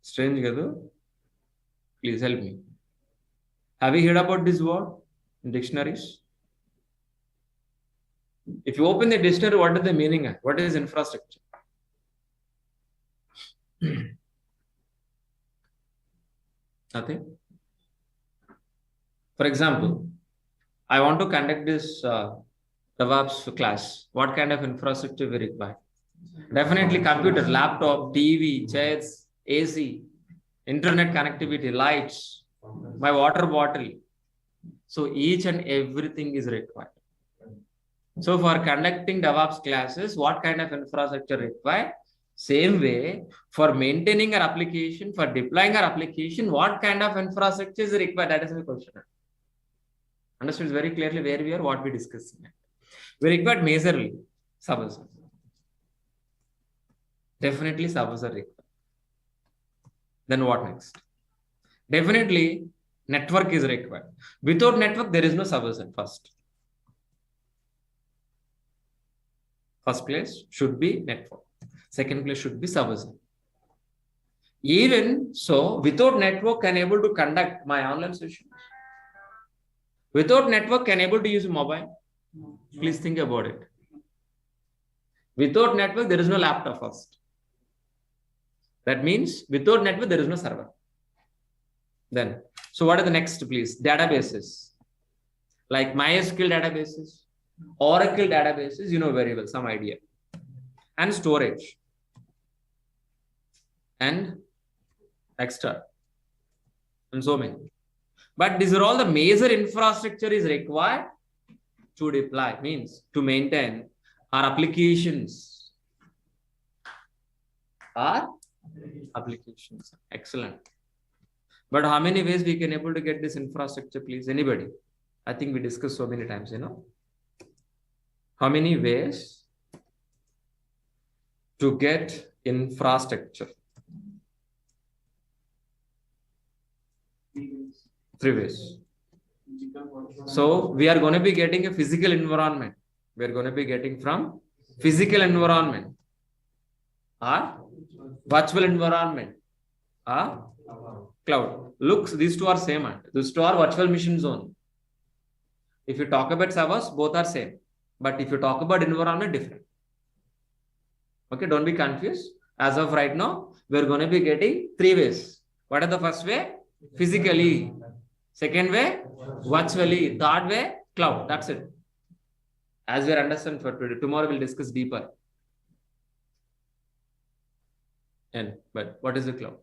A: Strange, Gadu. Please help me. Have you heard about this word in dictionaries? If you open the dictionary, what is the meaning? What is infrastructure? Nothing. For example, I want to conduct this DEVOPS class. What kind of infrastructure we require? Definitely computer, laptop, TV, chairs, AC, internet connectivity, lights, my water bottle. So each and everything is required. So for conducting DEVOPS classes, what kind of infrastructure required? Same way, for maintaining our application, for deploying our application, what kind of infrastructure is required? That is the question. Understood very clearly where we are, what we discussed. We required majorly servers. Definitely servers are required. Then what next? Definitely network is required. Without network, there is no servers at first. First place should be network. Second place should be servers. Even so, without network, can able to conduct my online sessions. Without network, can able to use mobile. Please think about it. Without network, there is no laptop first. That means without network, there is no server. Then, so what are the next, please? Databases. Like MySQL databases, Oracle databases, you know very well, some idea. And storage. And extra. And so many. But these are all the major infrastructure is required to deploy, means to maintain our applications. Our applications. Excellent. But how many ways we can able to get this infrastructure, please? Anybody? I think we discussed so many times, you know. How many ways to get infrastructure? 3 ways. So we are going to be getting a physical environment. We are going to be getting from physical environment or virtual environment or cloud. Looks, these two are same. These two are virtual machine zone. If you talk about servers, both are same. But if you talk about environment, different. Okay, don't be confused. As of right now, we're going to be getting 3 ways. What are the first way? Physically. Second way, virtually. Third way, cloud. That's it. As we understand for today. Tomorrow we'll discuss deeper. But what is the cloud?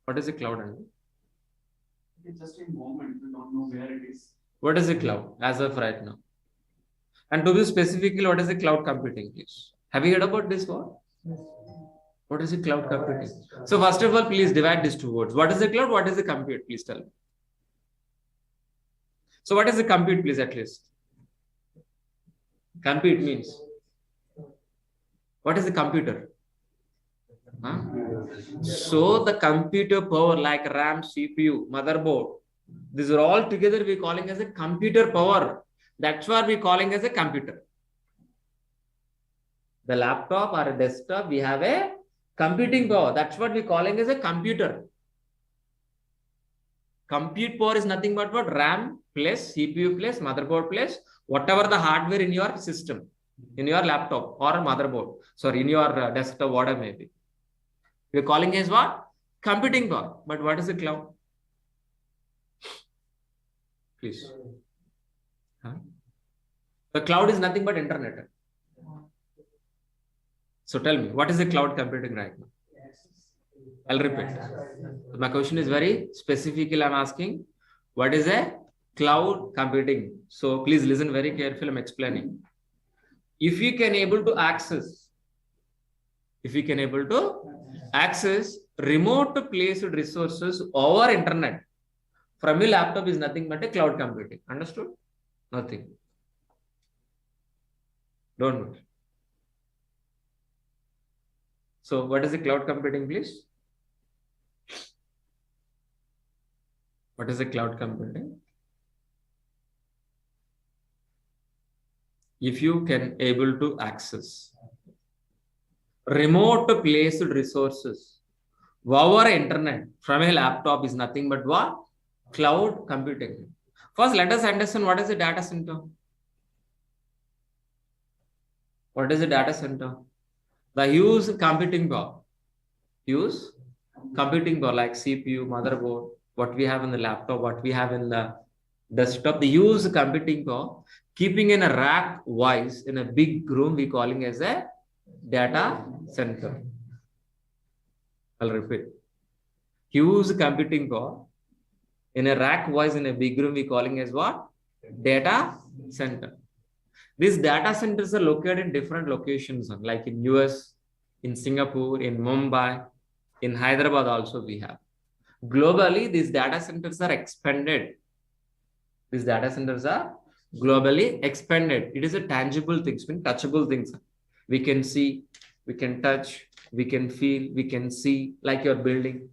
A: What is the cloud?
B: It's just a moment. We don't know where it is.
A: What is the cloud as of right now? And to be specifically, what is the cloud computing, please? Have you heard about this word? Yes. What is the cloud computing? So first of all, please divide these 2 words. What is the cloud? What is the compute? Please tell me. So what is the compute, please, at least? Compute means? What is the computer? Huh? So the computer power like RAM, CPU, motherboard, these are all together we calling as a computer power. That's what we calling as a computer. The laptop or a desktop, we have a computing power. That's what we calling as a computer. Compute power is nothing but what? RAM plus CPU plus motherboard plus whatever the hardware in your system, in your laptop or motherboard. Sorry, in your desktop, whatever may be. We're calling as what? Computing power. But what is the cloud? Please. Huh? The cloud is nothing but internet. So tell me, what is the cloud computing right now? I'll repeat. My question is very specifically, I'm asking, what is a cloud computing? So please listen very carefully, I'm explaining. If you can able to access remote placed resources over internet from your laptop is nothing but a cloud computing. Understood? Nothing. Don't worry. So what is the cloud computing, please? What is the cloud computing? If you can able to access remote placed resources over internet from a laptop is nothing but what? Cloud computing. First, let us understand what is a data center. What is a data center? The huge computing power. Use computing power like CPU, motherboard, what we have in the laptop, what we have in the desktop. The use computing power, keeping in a rack wise in a big room, we calling as a data center. I'll repeat. Use computing power in a rack wise in a big room, we calling as what? Data center. These data centers are located in different locations, like in US, in Singapore, in Mumbai, in Hyderabad also we have. Globally, these data centers are expanded. These data centers are globally expanded. It is a tangible things, touchable things. We can see, we can touch, we can feel, we can see, like your building,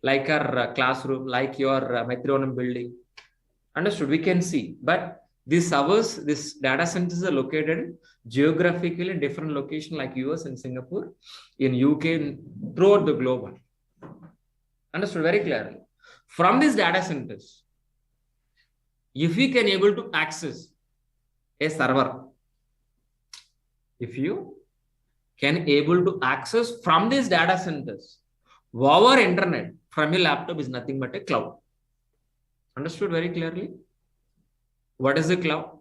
A: like our classroom, like your Maitrivanam building. Understood? We can see, but these data centers are located geographically in different locations like US and Singapore, in UK, and throughout the globe. Understood very clearly. From these data centers, if we can able to access a server, if you can able to access from these data centers over internet from your laptop is nothing but a cloud. Understood very clearly? What is the cloud?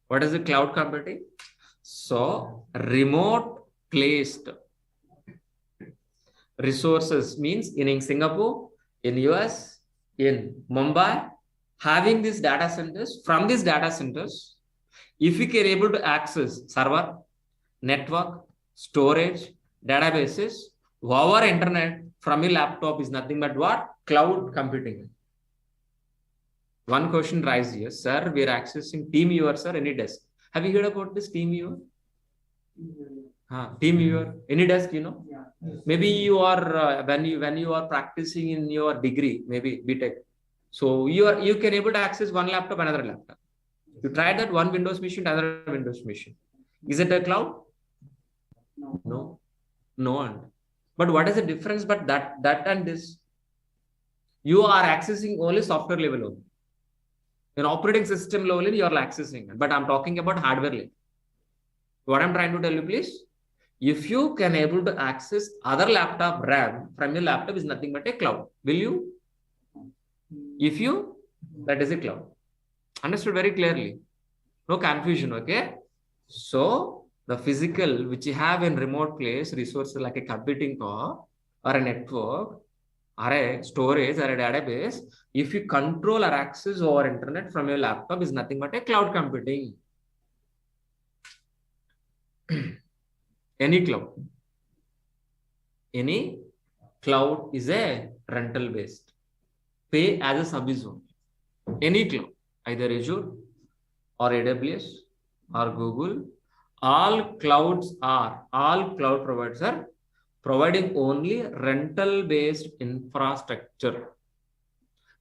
A: What is the cloud computing? So remote placed resources means in Singapore, in US, in Mumbai, having these data centers. From these data centers, if we can able to access server, network, storage, databases, over internet from your laptop is nothing but what? Cloud computing. One question rises here, sir, we are accessing TeamViewer, sir, any desk. Have you heard about this TeamViewer? TeamViewer, any desk, you know?
B: Yeah.
A: Maybe you are, when you are practicing in your degree, maybe BTech. So you can able to access one laptop, another laptop. You tried that one Windows machine, another Windows machine. Is it a cloud? No. But what is the difference? But that and this, you are accessing only software level only. In operating system level, you are accessing, but I'm talking about hardware level. What I'm trying to tell you, please, if you can able to access other laptop RAM from your laptop is nothing but a cloud. Will you? If you, that is a cloud. Understood very clearly. No confusion, okay? So the physical, which you have in remote place, resources like a computing power or a network, or a storage or a database, if you control or access over internet from your laptop is nothing but a cloud computing. Any cloud is a rental based. Pay as a service only. Any cloud, either Azure or AWS or Google, all cloud providers are providing only rental based infrastructure.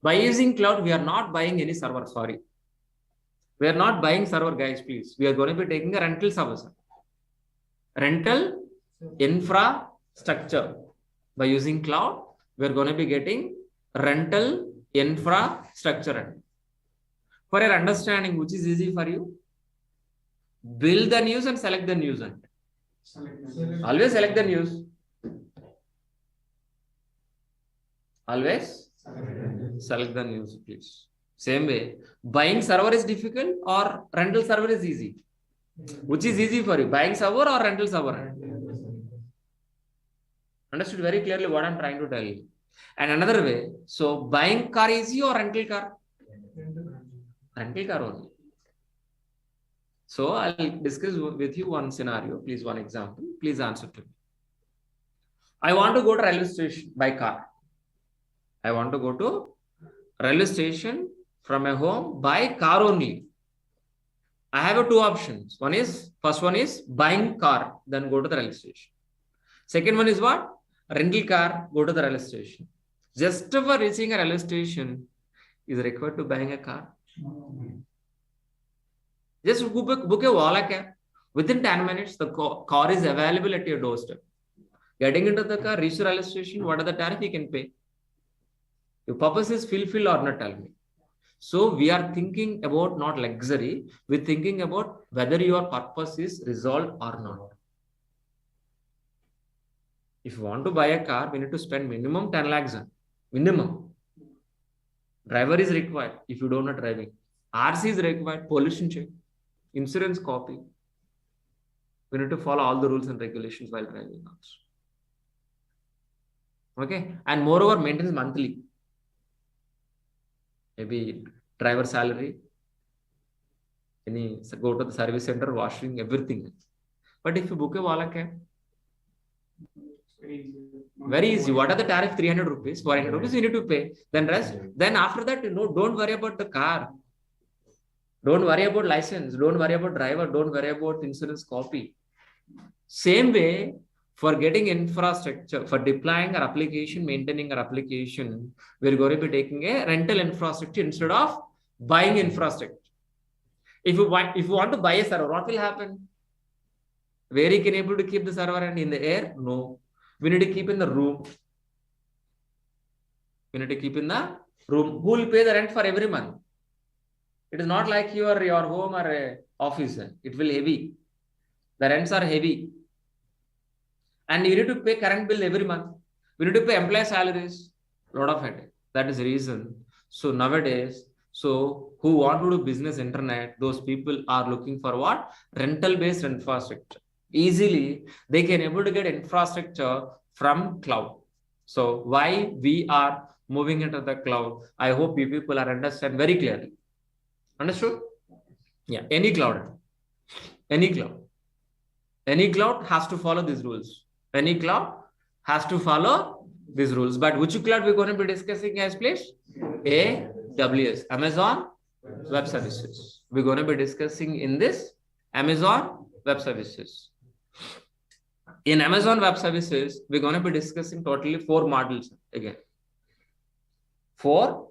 A: By using cloud, we are not buying any server, sorry. We are not buying server, guys, please. We are going to be taking a rental service. Rental infrastructure. By using cloud, we are going to be getting rental infrastructure. For your understanding, which is easy for you, build the news and select the news. Always select the news.
B: Select the news.
A: Always select the news. Always select the news, please. Same way, buying server is difficult or rental server is easy? Which is easy for you, buying server or rental server? Understood very clearly what I'm trying to tell you. And another way, so buying car easy or rental car? Rental car only. So I'll discuss with you one scenario, please, one example. Please answer to me. I want to go to railway station by car. I want to go to railway station from a home by car only. I have two options. First one is buying car, then go to the railway station. Second one is what? Rental car, go to the railway station. Just for reaching a railway station, is required to buying a car. Just book a Ola cab. Within 10 minutes, the car is available at your doorstep. Getting into the car, reach the railway station, what are the tariff you can pay? Your purpose is fulfill or not, tell me. So we are thinking about not luxury, we're thinking about whether your purpose is resolved or not. If you want to buy a car, we need to spend minimum 10 lakhs. Minimum. Driver is required if you don't know driving. RC is required, pollution check, insurance copy. We need to follow all the rules and regulations while driving also. Okay. And moreover, maintenance monthly. Maybe driver salary. Go to the service center, washing, everything. But if you book a Ola cab, very easy. What are the tariff? 300 rupees, 400 rupees you need to pay. Then rest. Then after that, don't worry about the car. Don't worry about license. Don't worry about driver. Don't worry about insurance copy. Same way, for getting infrastructure, for deploying our application, maintaining our application, we're going to be taking a rental infrastructure instead of buying infrastructure. If you want to buy a server, what will happen? Where you can able to keep the server and in the air? No. We need to keep in the room. We need to keep in the room. Who will pay the rent for every month? It is not like your home or a office. It will heavy. The rents are heavy. And you need to pay current bill every month. We need to pay employee salaries. Lot of headache. That is the reason. So nowadays, who want to do business internet, those people are looking for what? Rental based infrastructure. Easily, they can able to get infrastructure from cloud. So why we are moving into the cloud? I hope you people are understand very clearly. Understood? Yeah. Any cloud has to follow these rules. Any cloud has to follow these rules. But which cloud we're going to be discussing as please? AWS, Amazon Web Services. We're going to be discussing in this Amazon Web Services. In Amazon Web Services, we're going to be discussing totally 4 modules again. 4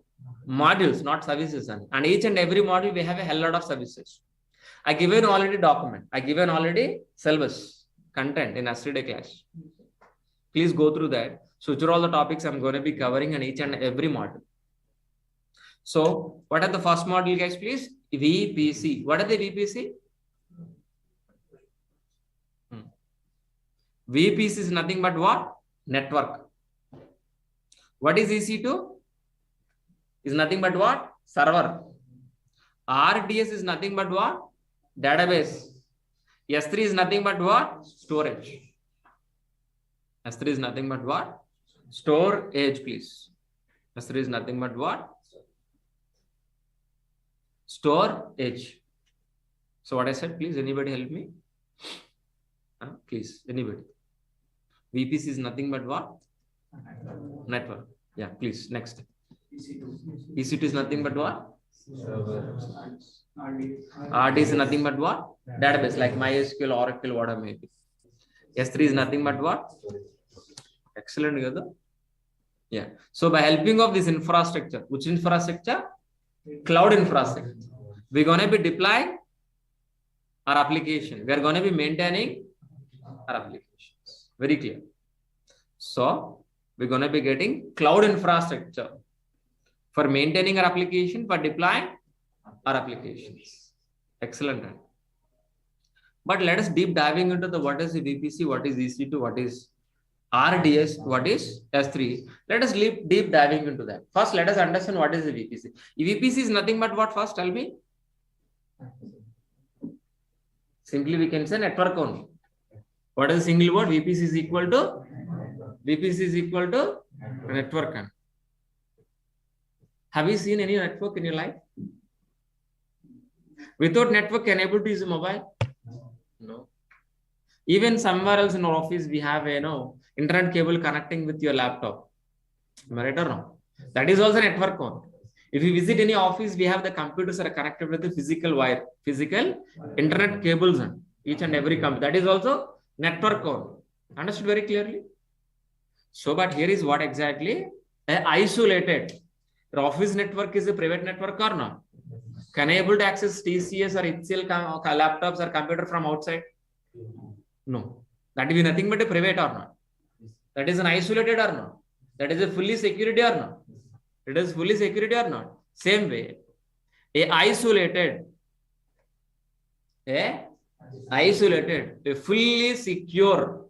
A: modules, not services. And each and every module, we have a hell lot of services. I given already document. I given already syllabus content in yesterday class. Please go through that. So which are all the topics I'm going to be covering in each and every module. So what are the first module, guys, please? VPC. What are the VPC? VPC is nothing but what? Network. What is EC2? Is nothing but what? Server. RDS is nothing but what? Database. S3 is nothing but what? Storage. S3 is nothing but what? Storage, please. S3 is nothing but what? Storage. So what I said, please, anybody help me? Please, anybody. VPC is nothing but what? Network. Yeah, please, next. EC2 is nothing but what? RD is nothing but what? Database, like MySQL, Oracle, whatever may be. S3 is nothing but what? Excellent, Gada. Yeah. So by helping of this infrastructure, which infrastructure? Cloud infrastructure. We're going to be deploying our application. We are going to be maintaining our applications. Very clear. So we're going to be getting cloud infrastructure for maintaining our application, for deploying our applications. Excellent. But let us deep diving into the what is the VPC, what is EC2, what is RDS, what is S3? Let us deep diving into that. First, let us understand what is the VPC. VPC is nothing but what? First, tell me. Simply, we can say network only. What is the single word? VPC is equal to network. Have you seen any network in your life? Without network, can you able to use a mobile? No. Even somewhere else in our office, we have a internet cable connecting with your laptop. Am I right or no? That is also network one. If you visit any office, we have the computers are connected with the physical wire, physical internet cables on each and every computer. That is also network one. Understood very clearly? So, but here is what exactly isolated. Your office network is a private network or not? Can I able to access TCS or HCL laptops or computer from outside? No. That will be nothing but a private or not? That is an isolated or not? That is a fully security or not? It is fully security or not? Same way, a fully secure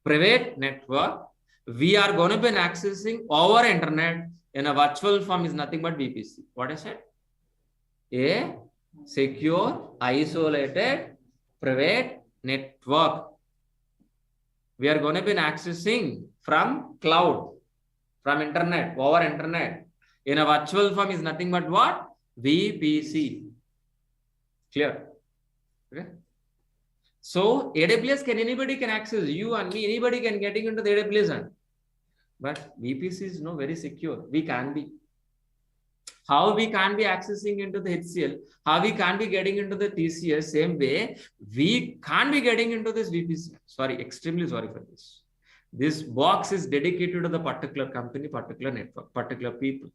A: private network, we are going to be accessing over internet in a virtual form is nothing but VPC. What I said? A secure, isolated, private network. We are going to be accessing from cloud, from internet, over internet. In a virtual form is nothing but what? VPC. Clear? Okay. So AWS anybody can access, you and me, anybody can getting into the AWS. But VPC is very secure. We can be. How we can be accessing into the HCL, how we can be getting into the TCS, same way, we can't be getting into this VPC. Sorry, extremely sorry for this. This box is dedicated to the particular company, particular network, particular people.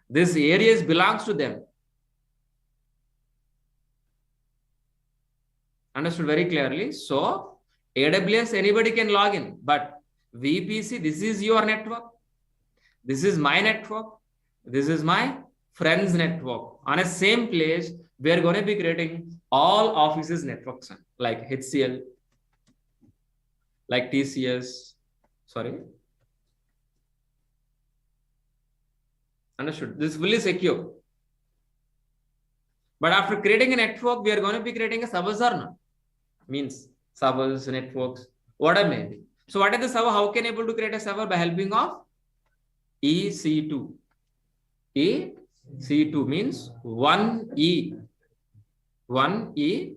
A: This areas belongs to them. Understood very clearly. So, AWS, anybody can log in, but VPC, this is your network. This is my network. This is my friend's network. On a same place, we are going to be creating all offices networks like HCL, like TCS. Sorry. Understood. This is fully secure. But after creating a network, we are going to be creating a servers or not? Means servers, networks, whatever may be. So what is the server? How can I able to create a server? By helping of EC2. EC2 means 1E. 1E,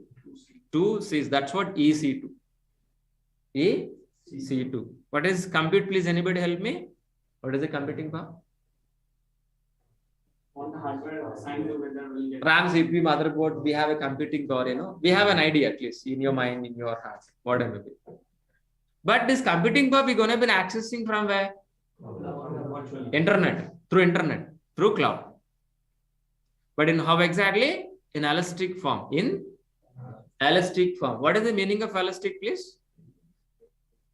A: 2 Cs. That's what EC2. EC2. What is compute? Please, anybody help me? What is the computing power?
B: On the hardware assigned to whether we'll get
A: RAM, CPU, motherboard, we have a computing power, we have an idea at least in your mind, in your heart, whatever. But this computing power, we're going to be accessing from where? Internet, through cloud. But in how exactly? In elastic form. In elastic form. What is the meaning of elastic, please?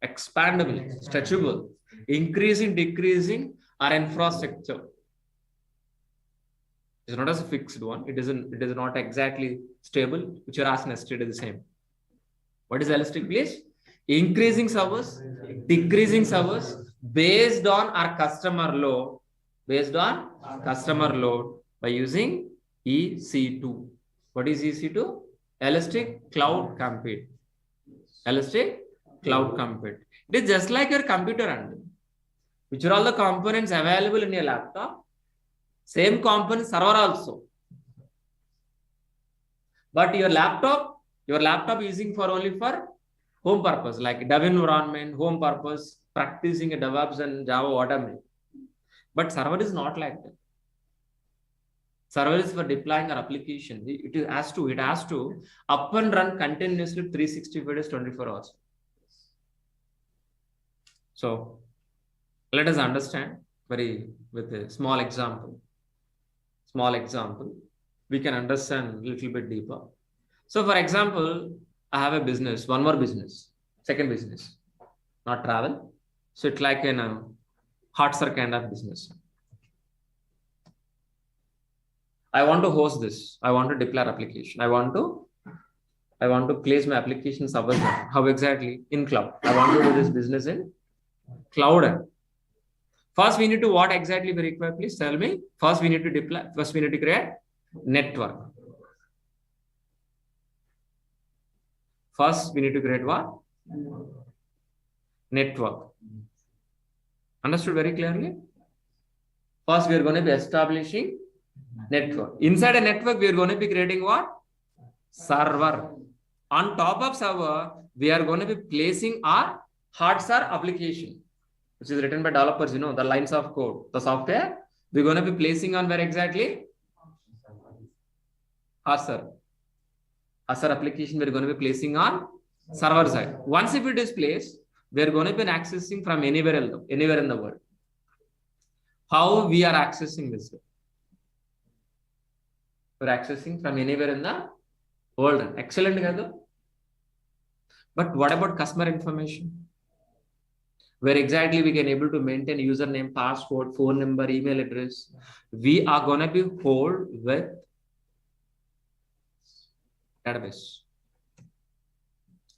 A: Expandable, stretchable, increasing, decreasing our infrastructure. It's not as a fixed one. It is not exactly stable, which you're asking yesterday the same. What is elastic, please? Increasing servers, decreasing servers based on our customer load, by using EC2. What is EC2? Elastic Cloud Compute. Elastic Cloud Compute. It is just like your computer, which are all the components available in your laptop. Same component server also. But your laptop using for only for home purpose, like dev environment, home purpose, practicing a DEVOPS and Java, whatever. But server is not like that. Server is for deploying our application. It has to up and run continuously 365 days, 24 hours. So let us understand with a small example. We can understand a little bit deeper. So for example, I have a business, one more business, second business, not travel. So it's like a hot sir kind of business. I want to host this. I want to deploy application. I want I want to place my application servers. How exactly? In cloud. I want to do this business in cloud. First, we need to what exactly we require? Please tell me. First, we need to deploy. First, we need to create network. First, we need to create what? Network. Understood very clearly? First, we are going to be establishing network. Inside a network, we are going to be creating what? Server. On top of server, we are going to be placing our hardware application, which is written by developers, the lines of code, the software. We're going to be placing on where exactly? Maha Sir application we're going to be placing on server side. Once if it is placed, we're going to be accessing from anywhere in the world. How we are accessing this? We're accessing from anywhere in the world. Excellent, Gado. But what about customer information? Where exactly we can able to maintain username, password, phone number, email address. We are going to be hold with database.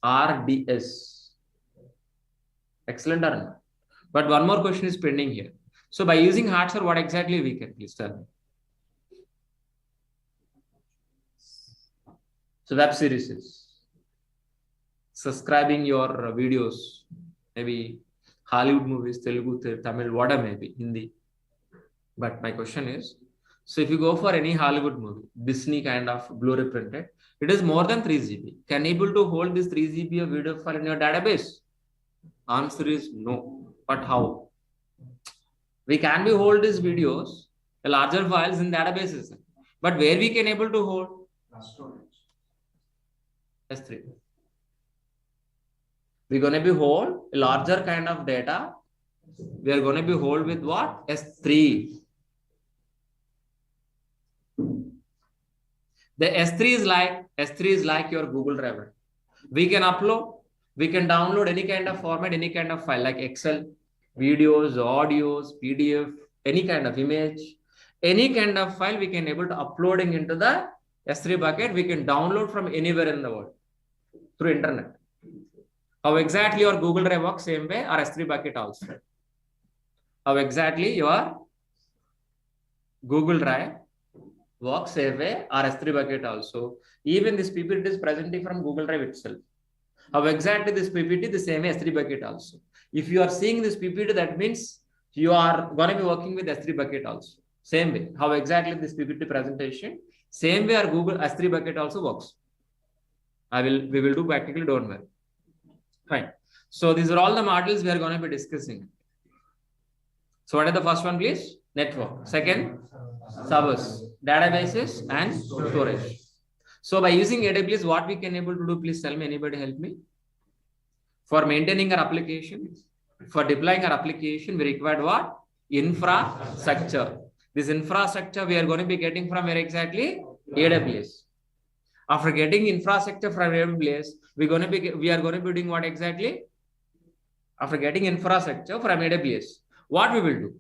A: RDS. Excellent or not? But one more question is pending here. So by using hardware, what exactly we can? Please tell me. So web series is subscribing your videos, maybe Hollywood movies, Telugu, Tamil, whatever maybe, Hindi. But my question is, so if you go for any Hollywood movie, Disney kind of Blu-ray printed, it is more than 3 GB. Can able to hold this 3 GB of video file in your database? Answer is no. But how? We can be hold these videos, the larger files in databases. But where we can able to hold? S3. We're going to be hold a larger kind of data. We are going to be hold with what? S3. The S3 is like your Google Drive. We can upload, we can download any kind of format, any kind of file like Excel, videos, audios, PDF, any kind of image, any kind of file we can able to uploading into the S3 bucket. We can download from anywhere in the world through internet. How exactly your Google Drive works same way, or S3 bucket also. How exactly your Google Drive works same way, or S3 bucket also. Even this PPT is presenting from Google Drive itself. How exactly this PPT, the same way S3 bucket also. If you are seeing this PPT, that means you are going to be working with S3 bucket also. Same way. How exactly this PPT presentation, same way our Google S3 bucket also works. We will do practically, don't worry. Fine. So these are all the modules we are going to be discussing. So what is the first one, please? Network. Second, servers, databases, and storage. So by using AWS, what we can able to do, please tell me, anybody help me? For maintaining our application, for deploying our application, we required what? Infrastructure. This infrastructure we are going to be getting from where exactly? AWS. After getting infrastructure from AWS, we are going to be doing what exactly? After getting infrastructure from AWS, what we will do?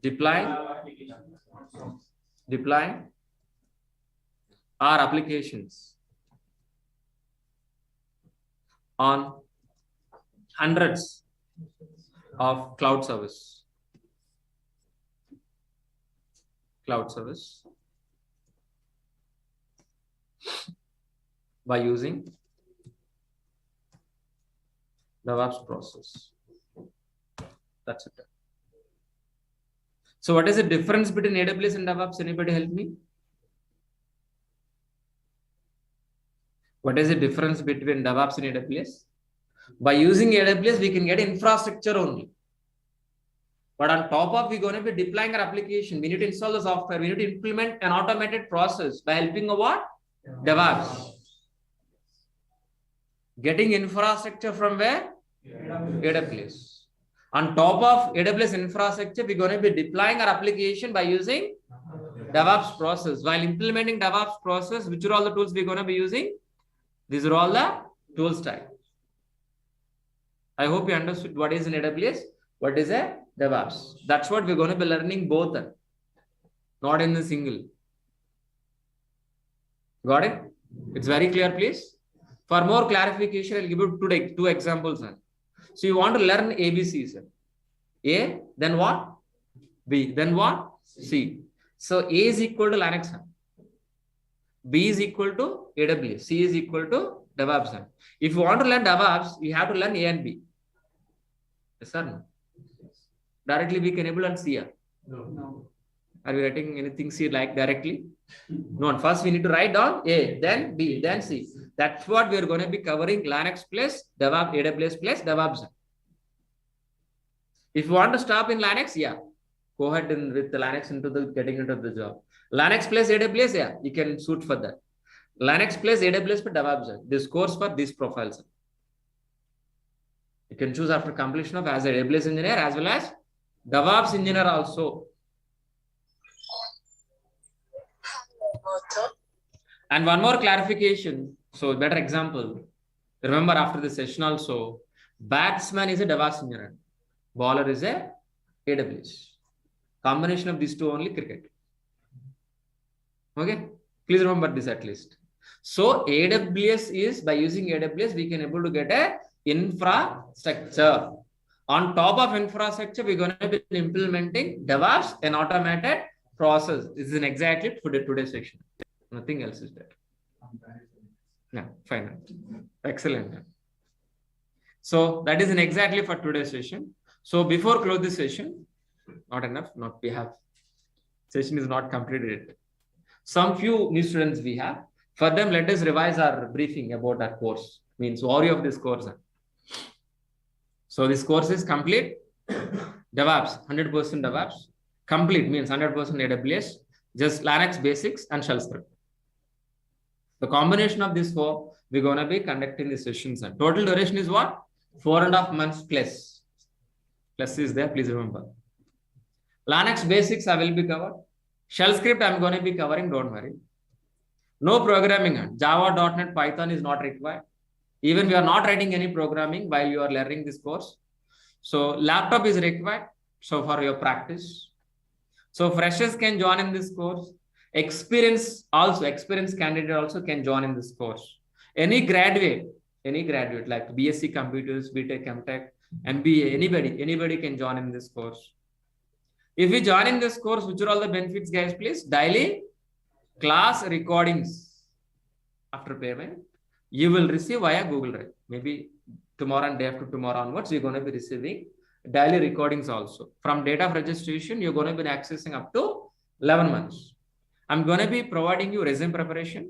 A: Deploy our applications on hundreds of cloud service. By using DEVOPS process. That's it. So what is the difference between AWS and DEVOPS? Anybody help me? What is the difference between DEVOPS and AWS? By using AWS, we can get infrastructure only. But on top of, we're going to be deploying our application. We need to install the software. We need to implement an automated process by helping of what? DEVOPS. Getting infrastructure from where? AWS. On top of AWS infrastructure, we're going to be deploying our application by using DEVOPS process. While implementing DEVOPS process, which are all the tools we're going to be using? These are all the tools type. I hope you understood what is in AWS, what is a DEVOPS. That's what we're going to be learning both, not in a single. Got it? It's very clear, please. For more clarification, I'll give you two examples. So you want to learn ABC, sir. A, then what? B, then what? C. So A is equal to Linux. B is equal to AWS. C is equal to DevOps. If you want to learn DevOps, you have to learn A and B. Yes or no? Directly we can able to see.
B: No.
A: Are we writing anything C like directly? No. First we need to write down A, then B, then C. That's what we are going to be covering. Linux plus DevOps, AWS plus DevOps. If you want to stop in Linux, yeah, go ahead and with the Linux into the getting into the job. Linux plus AWS, yeah, you can suit for that. Linux plus AWS for DevOps. This course for these profiles. You can choose after completion of as a AWS engineer as well as DevOps engineer also. And one more clarification. So better example. Remember after the session also, batsman is a DevOps engineer. Bowler is a AWS. Combination of these two only cricket. Okay. Please remember this at least. So AWS is, by using AWS, we can able to get a infrastructure. On top of infrastructure, we're going to be implementing DevOps, an automated process. This is exactly for today's section. Nothing else is there. Yeah, fine. Excellent. So that is exactly for today's session. So before close this session, not enough, not we have. Session is not completed yet. Some few new students we have. For them, let us revise our briefing about our course. Means overview of this course. So this course is complete. DevOps, 100% DevOps. Complete means 100% AWS. Just Linux basics and shell script. The combination of these four, we're going to be conducting the sessions. And total duration is what? 4.5 months plus. Plus is there, please remember. Linux basics I will be covered. Shell script I'm going to be covering, don't worry. No programming. Java, .NET, Python is not required. Even we are not writing any programming while you are learning this course. So laptop is required. So for your practice. So freshers can join in this course. Experienced candidate also can join in this course. Any graduate like BSc Computers, BTech, MTech, MBA, anybody can join in this course. If you join in this course, which are all the benefits, guys, please? Daily class recordings after payment, you will receive via Google Drive. Maybe tomorrow and day after tomorrow onwards, you're going to be receiving daily recordings also. From date of registration, you're going to be accessing up to 11 months. I'm going to be providing you resume preparation,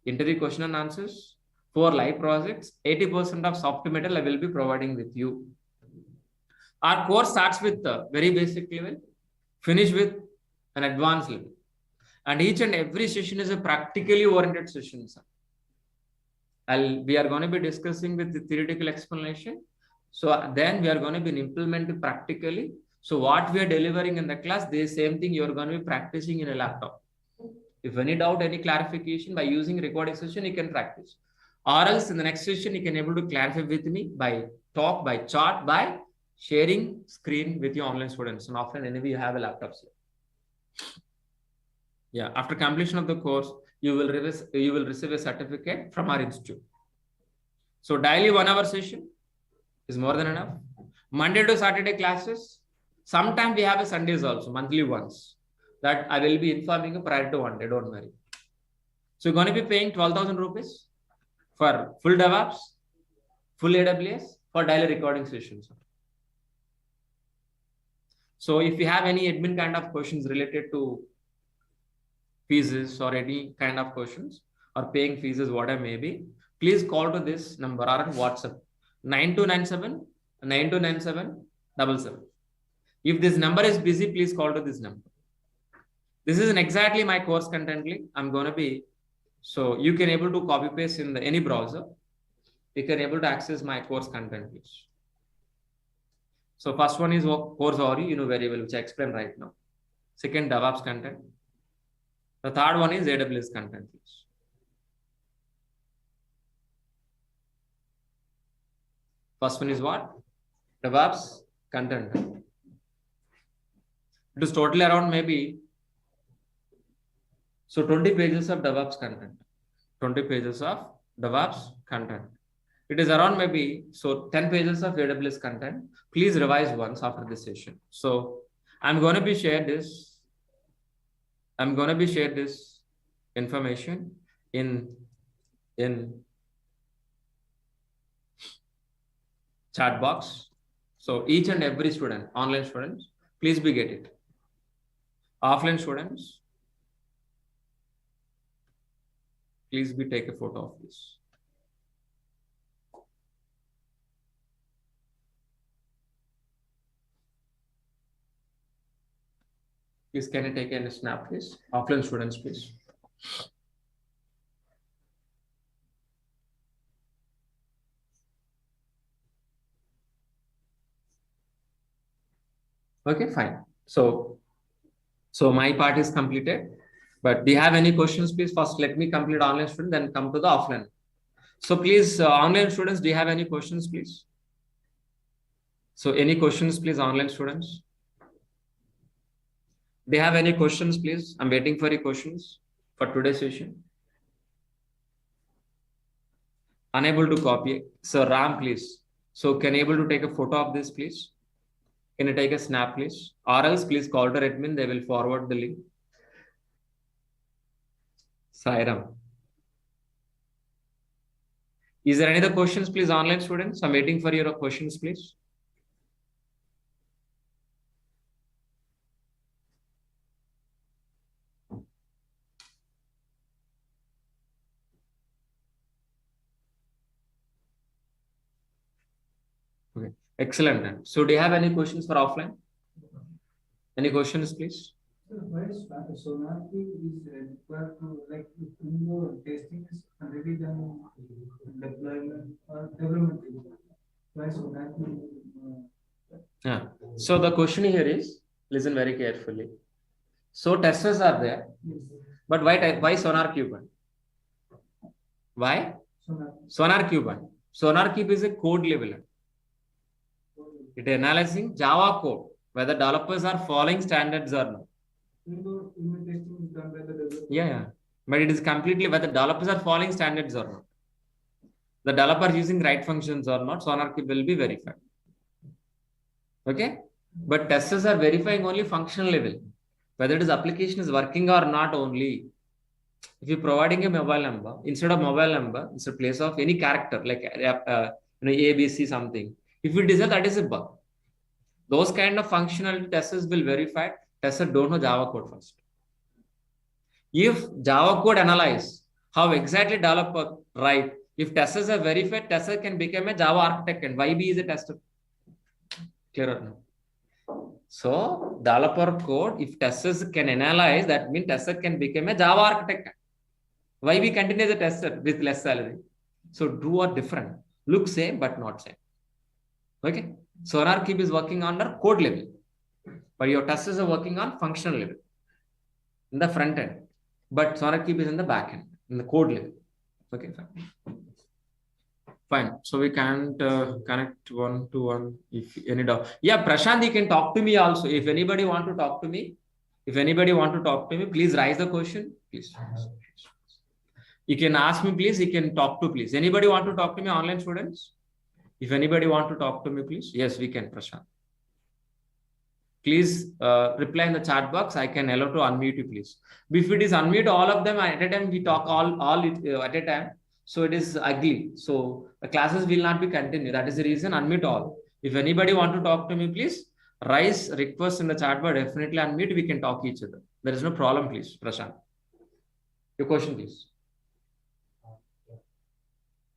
A: interview question and answers, 4 live projects, 80% of soft material I will be providing with you. Our course starts with the very basic level, finish with an advanced level. And each and every session is a practically oriented session. We are going to be discussing with the theoretical explanation. So then we are going to be implementing practically. So what we are delivering in the class, the same thing you are going to be practicing in a laptop. If any doubt, any clarification, by using recording session, you can practice. Or else in the next session, you can able to clarify with me by talk, by chat, by sharing screen with your online students. And often anyway, you have a laptop. Yeah, after completion of the course, you will receive a certificate from our institute. So daily 1 hour session is more than enough. Monday to Saturday classes. Sometimes we have a Sundays also, monthly once. That I will be informing you prior to one day, don't worry. So you're going to be paying 12,000 rupees for full DevOps, full AWS, for daily recording sessions. So if you have any admin kind of questions related to fees or any kind of questions or paying fees, whatever may be, please call to this number or on WhatsApp 9297 9297 77. If this number is busy, please call to this number. This is exactly my course content link. I'm going to be, so you can able to copy paste in any browser. You can able to access my course content list. So first one is course overview, you know very well, which I explained right now. Second, DevOps content. The third one is AWS content list. First one is what? DevOps content. It is totally around maybe 20 pages of DevOps content. 20 pages of DevOps content. It is around maybe, so 10 pages of AWS content. Please revise once after this session. So I'm going to be share this. I'm going to be share this information in chat box. So each and every student, online students, please be get it. Offline students, please be take a photo of this. Please, can you take a snap, please? Offline students, please. Okay, fine. So my part is completed. But do you have any questions, please? First, let me complete online student, then come to the offline. So please, online students, do you have any questions, please? So any questions, please, online students? Do you have any questions, please? I'm waiting for your questions for today's session. Unable to copy. So Ram, please. So can you able to take a photo of this, please? Can you take a snap, please? Or else, please call the admin. They will forward the link. Sairam. Is there any other questions, please, online students? I'm waiting for your questions, please. Okay, excellent. So do you have any questions for offline? Any questions, please?
D: Why Sonar is required to like more testing is already done deployment or development? Why Sonar?
A: Yeah. So the question here is, listen very carefully. So testers are there, but why Sonar Cube? Why? Sonar Cube. Sonar Cube is a code level. It is analyzing Java code, whether developers are following standards or not. Yeah. But it is completely whether developers are following standards or not. The developer using right functions or not, SonarQube will be verified. Okay? But testers are verifying only functional level, whether it is application is working or not only. If you're providing a mobile number, instead of mobile number, it's a place of any character like A, B, C something. If it is that is a bug. Those kind of functional testers will verify. Testers don't know Java code first. If Java code analyze how exactly developer write, if testers are verified, tester can become a Java architect and YB is a tester. Clear or no? So developer code, if testers can analyze, that means tester can become a Java architect. YB continues a tester with less salary. So two are different. Look same but not same. Okay. SonarQube is working on the code level, but your testers are working on functional level in the front end. But SonarQube is in the back end, in the code level. Okay, fine. Fine. So we can't connect one to one if any doubt. Yeah, Prashant, you can talk to me also. If anybody want to talk to me, please raise the question. Please. You can ask me, please. You can talk to, please. Anybody want to talk to me, online students? If anybody want to talk to me, please. Yes, we can, Prashant. Please reply in the chat box. I can allow to unmute you, please. If it is unmute all of them at a time, we talk all at a time. So it is ugly. So the classes will not be continued. That is the reason unmute all. If anybody want to talk to me, please raise request in the chat box. Definitely unmute. We can talk each other. There is no problem, please, Prashant. Your question, please.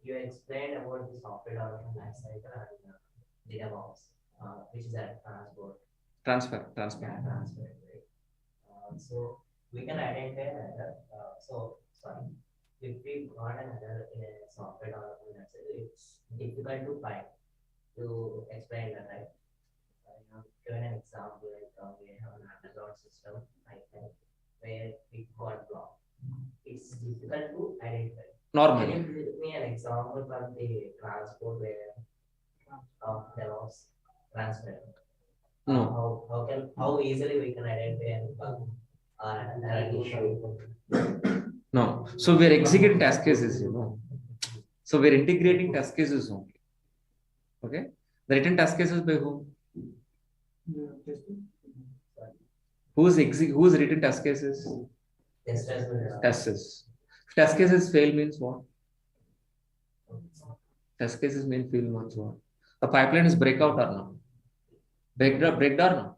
E: You explained about the software development lifecycle and the DevOps, which is a transfer, right? So we can identify another. If we got another in a software development lifecycle, it's difficult to find to explain that, right? Given an example, like we have an Amazon system, where we got blocked. It's difficult to identify.
A: Normally.
E: Can you give me an example from the transport where DevOps transfer?
A: No.
E: How easily we can identify and bug or an issue?
A: No. So we're executing test cases, you know. So we're integrating test cases only. Okay. The written test cases by whom? Who's written test cases? Testers. If test cases fail means what? Test cases mean fail means what? The pipeline is breakout or not? Breakdown or not?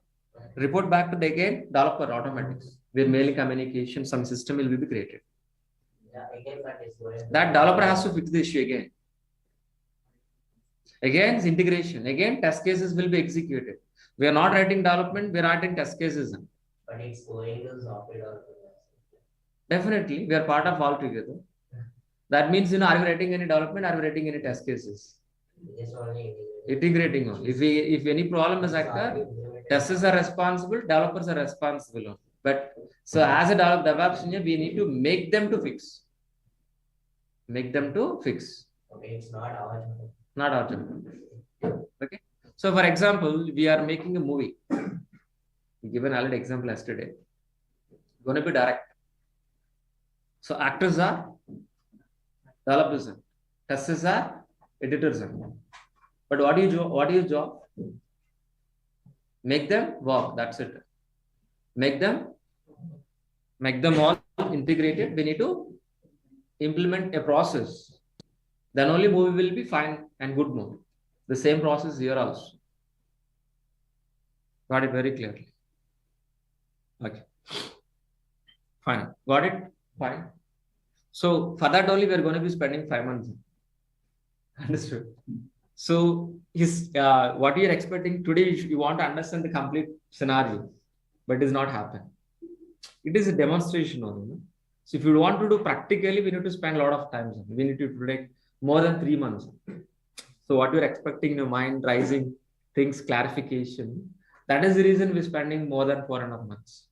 A: Report back to the again developer automatics. Where mail communication, some system will be created. That developer has to fix the issue again. Again, it's integration. Again, test cases will be executed. We are not writing development, we are writing test cases.
E: But it's going to software development.
A: Definitely, we are part of all together. That means, you know, are we writing any development? Are we writing any test cases?
E: Just only
A: Integrating only. If any problem is occur, testers are responsible, developers are responsible. But so as a DevOps engineer, we need to make them to fix. Make them to fix.
E: Okay, it's not our job.
A: Not our job. Okay. So for example, we are making a movie. We given already example yesterday. Going to be direct. So actors are developers, testers are editors. But what is your job? Make them work. That's it. Make them all integrated. We need to implement a process. Then only movie will be fine and good movie. The same process here also. Got it very clearly. Okay. Fine. Got it? Fine. So for that only we are going to be spending 5 months. Understood. So what you are expecting today, you want to understand the complete scenario, but it is not happen. It is a demonstration only. So if you want to do practically, we need to spend a lot of time. We need to take more than 3 months. So what you're expecting in your mind, rising things, clarification. That is the reason we're spending more than 4.5 months.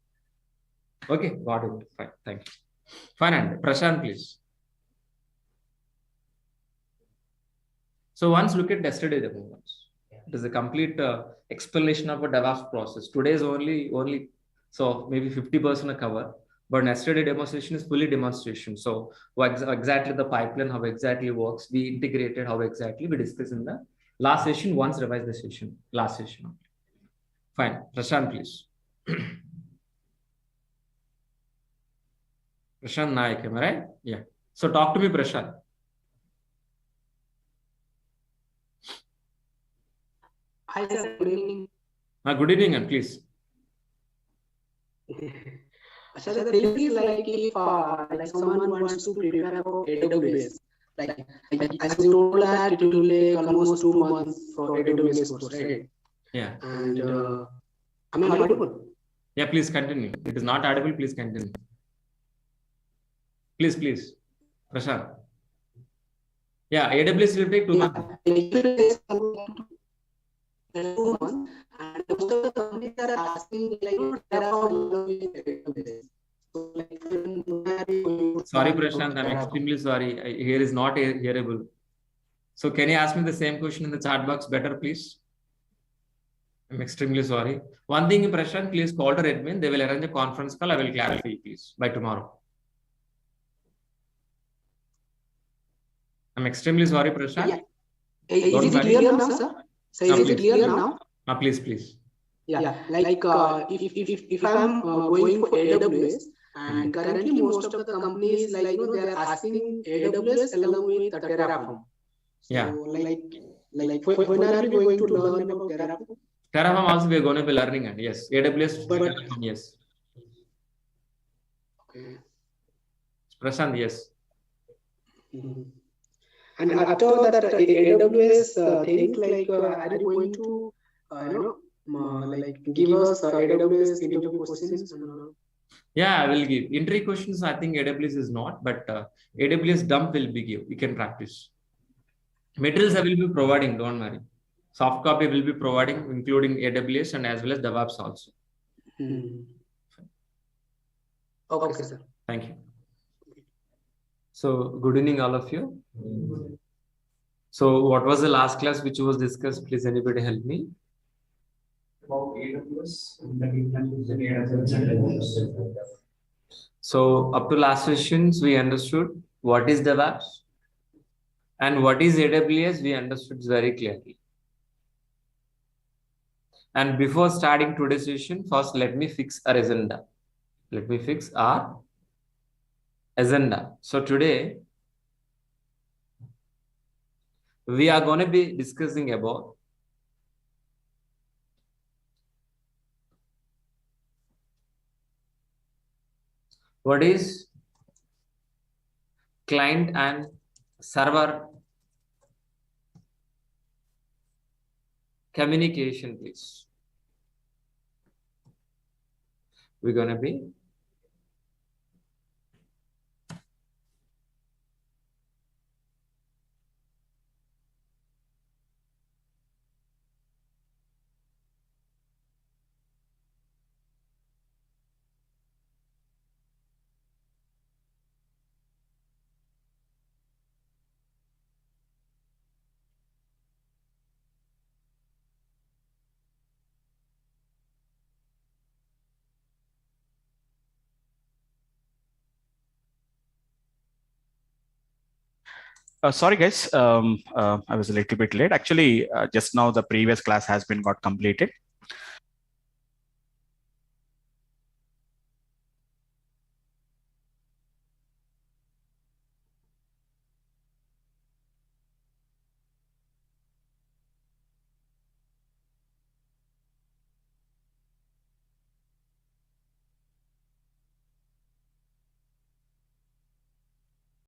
A: Okay, got it. Fine, thank you. Fine, and Prashant, please. So once look at yesterday the movements. It is a complete explanation of a DevOps process. Today is only so maybe 50% a cover, but yesterday demonstration is fully demonstration. So what exactly the pipeline, how exactly works, we integrated how exactly we discussed in the last session. Once revise the session, last session. Fine, Prashant, please. Prashant Naik, am I right? Yeah. So talk to me, Prashant.
F: Hi, sir. Good evening.
A: Good evening, and please.
F: Sir, the thing is like if like someone wants to prepare for AWS, like as you told that it will take almost 2 months for AWS course, right?
A: Yeah.
F: And am I audible?
A: Yeah, please continue. It is not audible. Please continue. Please, Prashant. Yeah, AWS will take 2 months.
F: And most of the companies are asking like
A: sorry, Prashant, I'm extremely sorry. Here is not hearable. So can you ask me the same question in the chat box better, please? I'm extremely sorry. One thing, Prashant, please call the admin. They will arrange a conference call. I will clarify, please, by tomorrow. I'm extremely sorry, Prashant.
F: Yeah. Is it clear now, sir? So is it clear now?
A: Please.
F: Yeah, like if I'm going for AWS, and currently most of the companies like they are asking AWS along with Terraform. So,
A: yeah.
F: Like when are we going to learn about Terraform?
A: Terraform also we are going to be learning, and yes, AWS.
F: But,
A: Terraform, yes.
F: Okay.
A: Prashant, yes.
F: Mm-hmm. And after that AWS things like are you going to like give us AWS interview questions?
A: Yeah, I will give interview questions. I think AWS is not, but AWS dump will be give. You can practice. Materials I will be providing. Don't worry. Soft copy will be providing, including AWS and as well as DevOps also.
F: Okay, sir.
A: Thank you. So, good evening, all of you. So, what was the last class which was discussed? Please, anybody help me?
B: About AWS.
A: So up to last sessions, we understood what is DevOps and what is AWS, we understood very clearly. And before starting today's session, first let me fix our agenda. Let me fix our agenda. So today, we are going to be discussing about what is client and server communication, please. We're going to be
G: sorry, guys. I was a little bit late. Actually, just now the previous class has been got completed.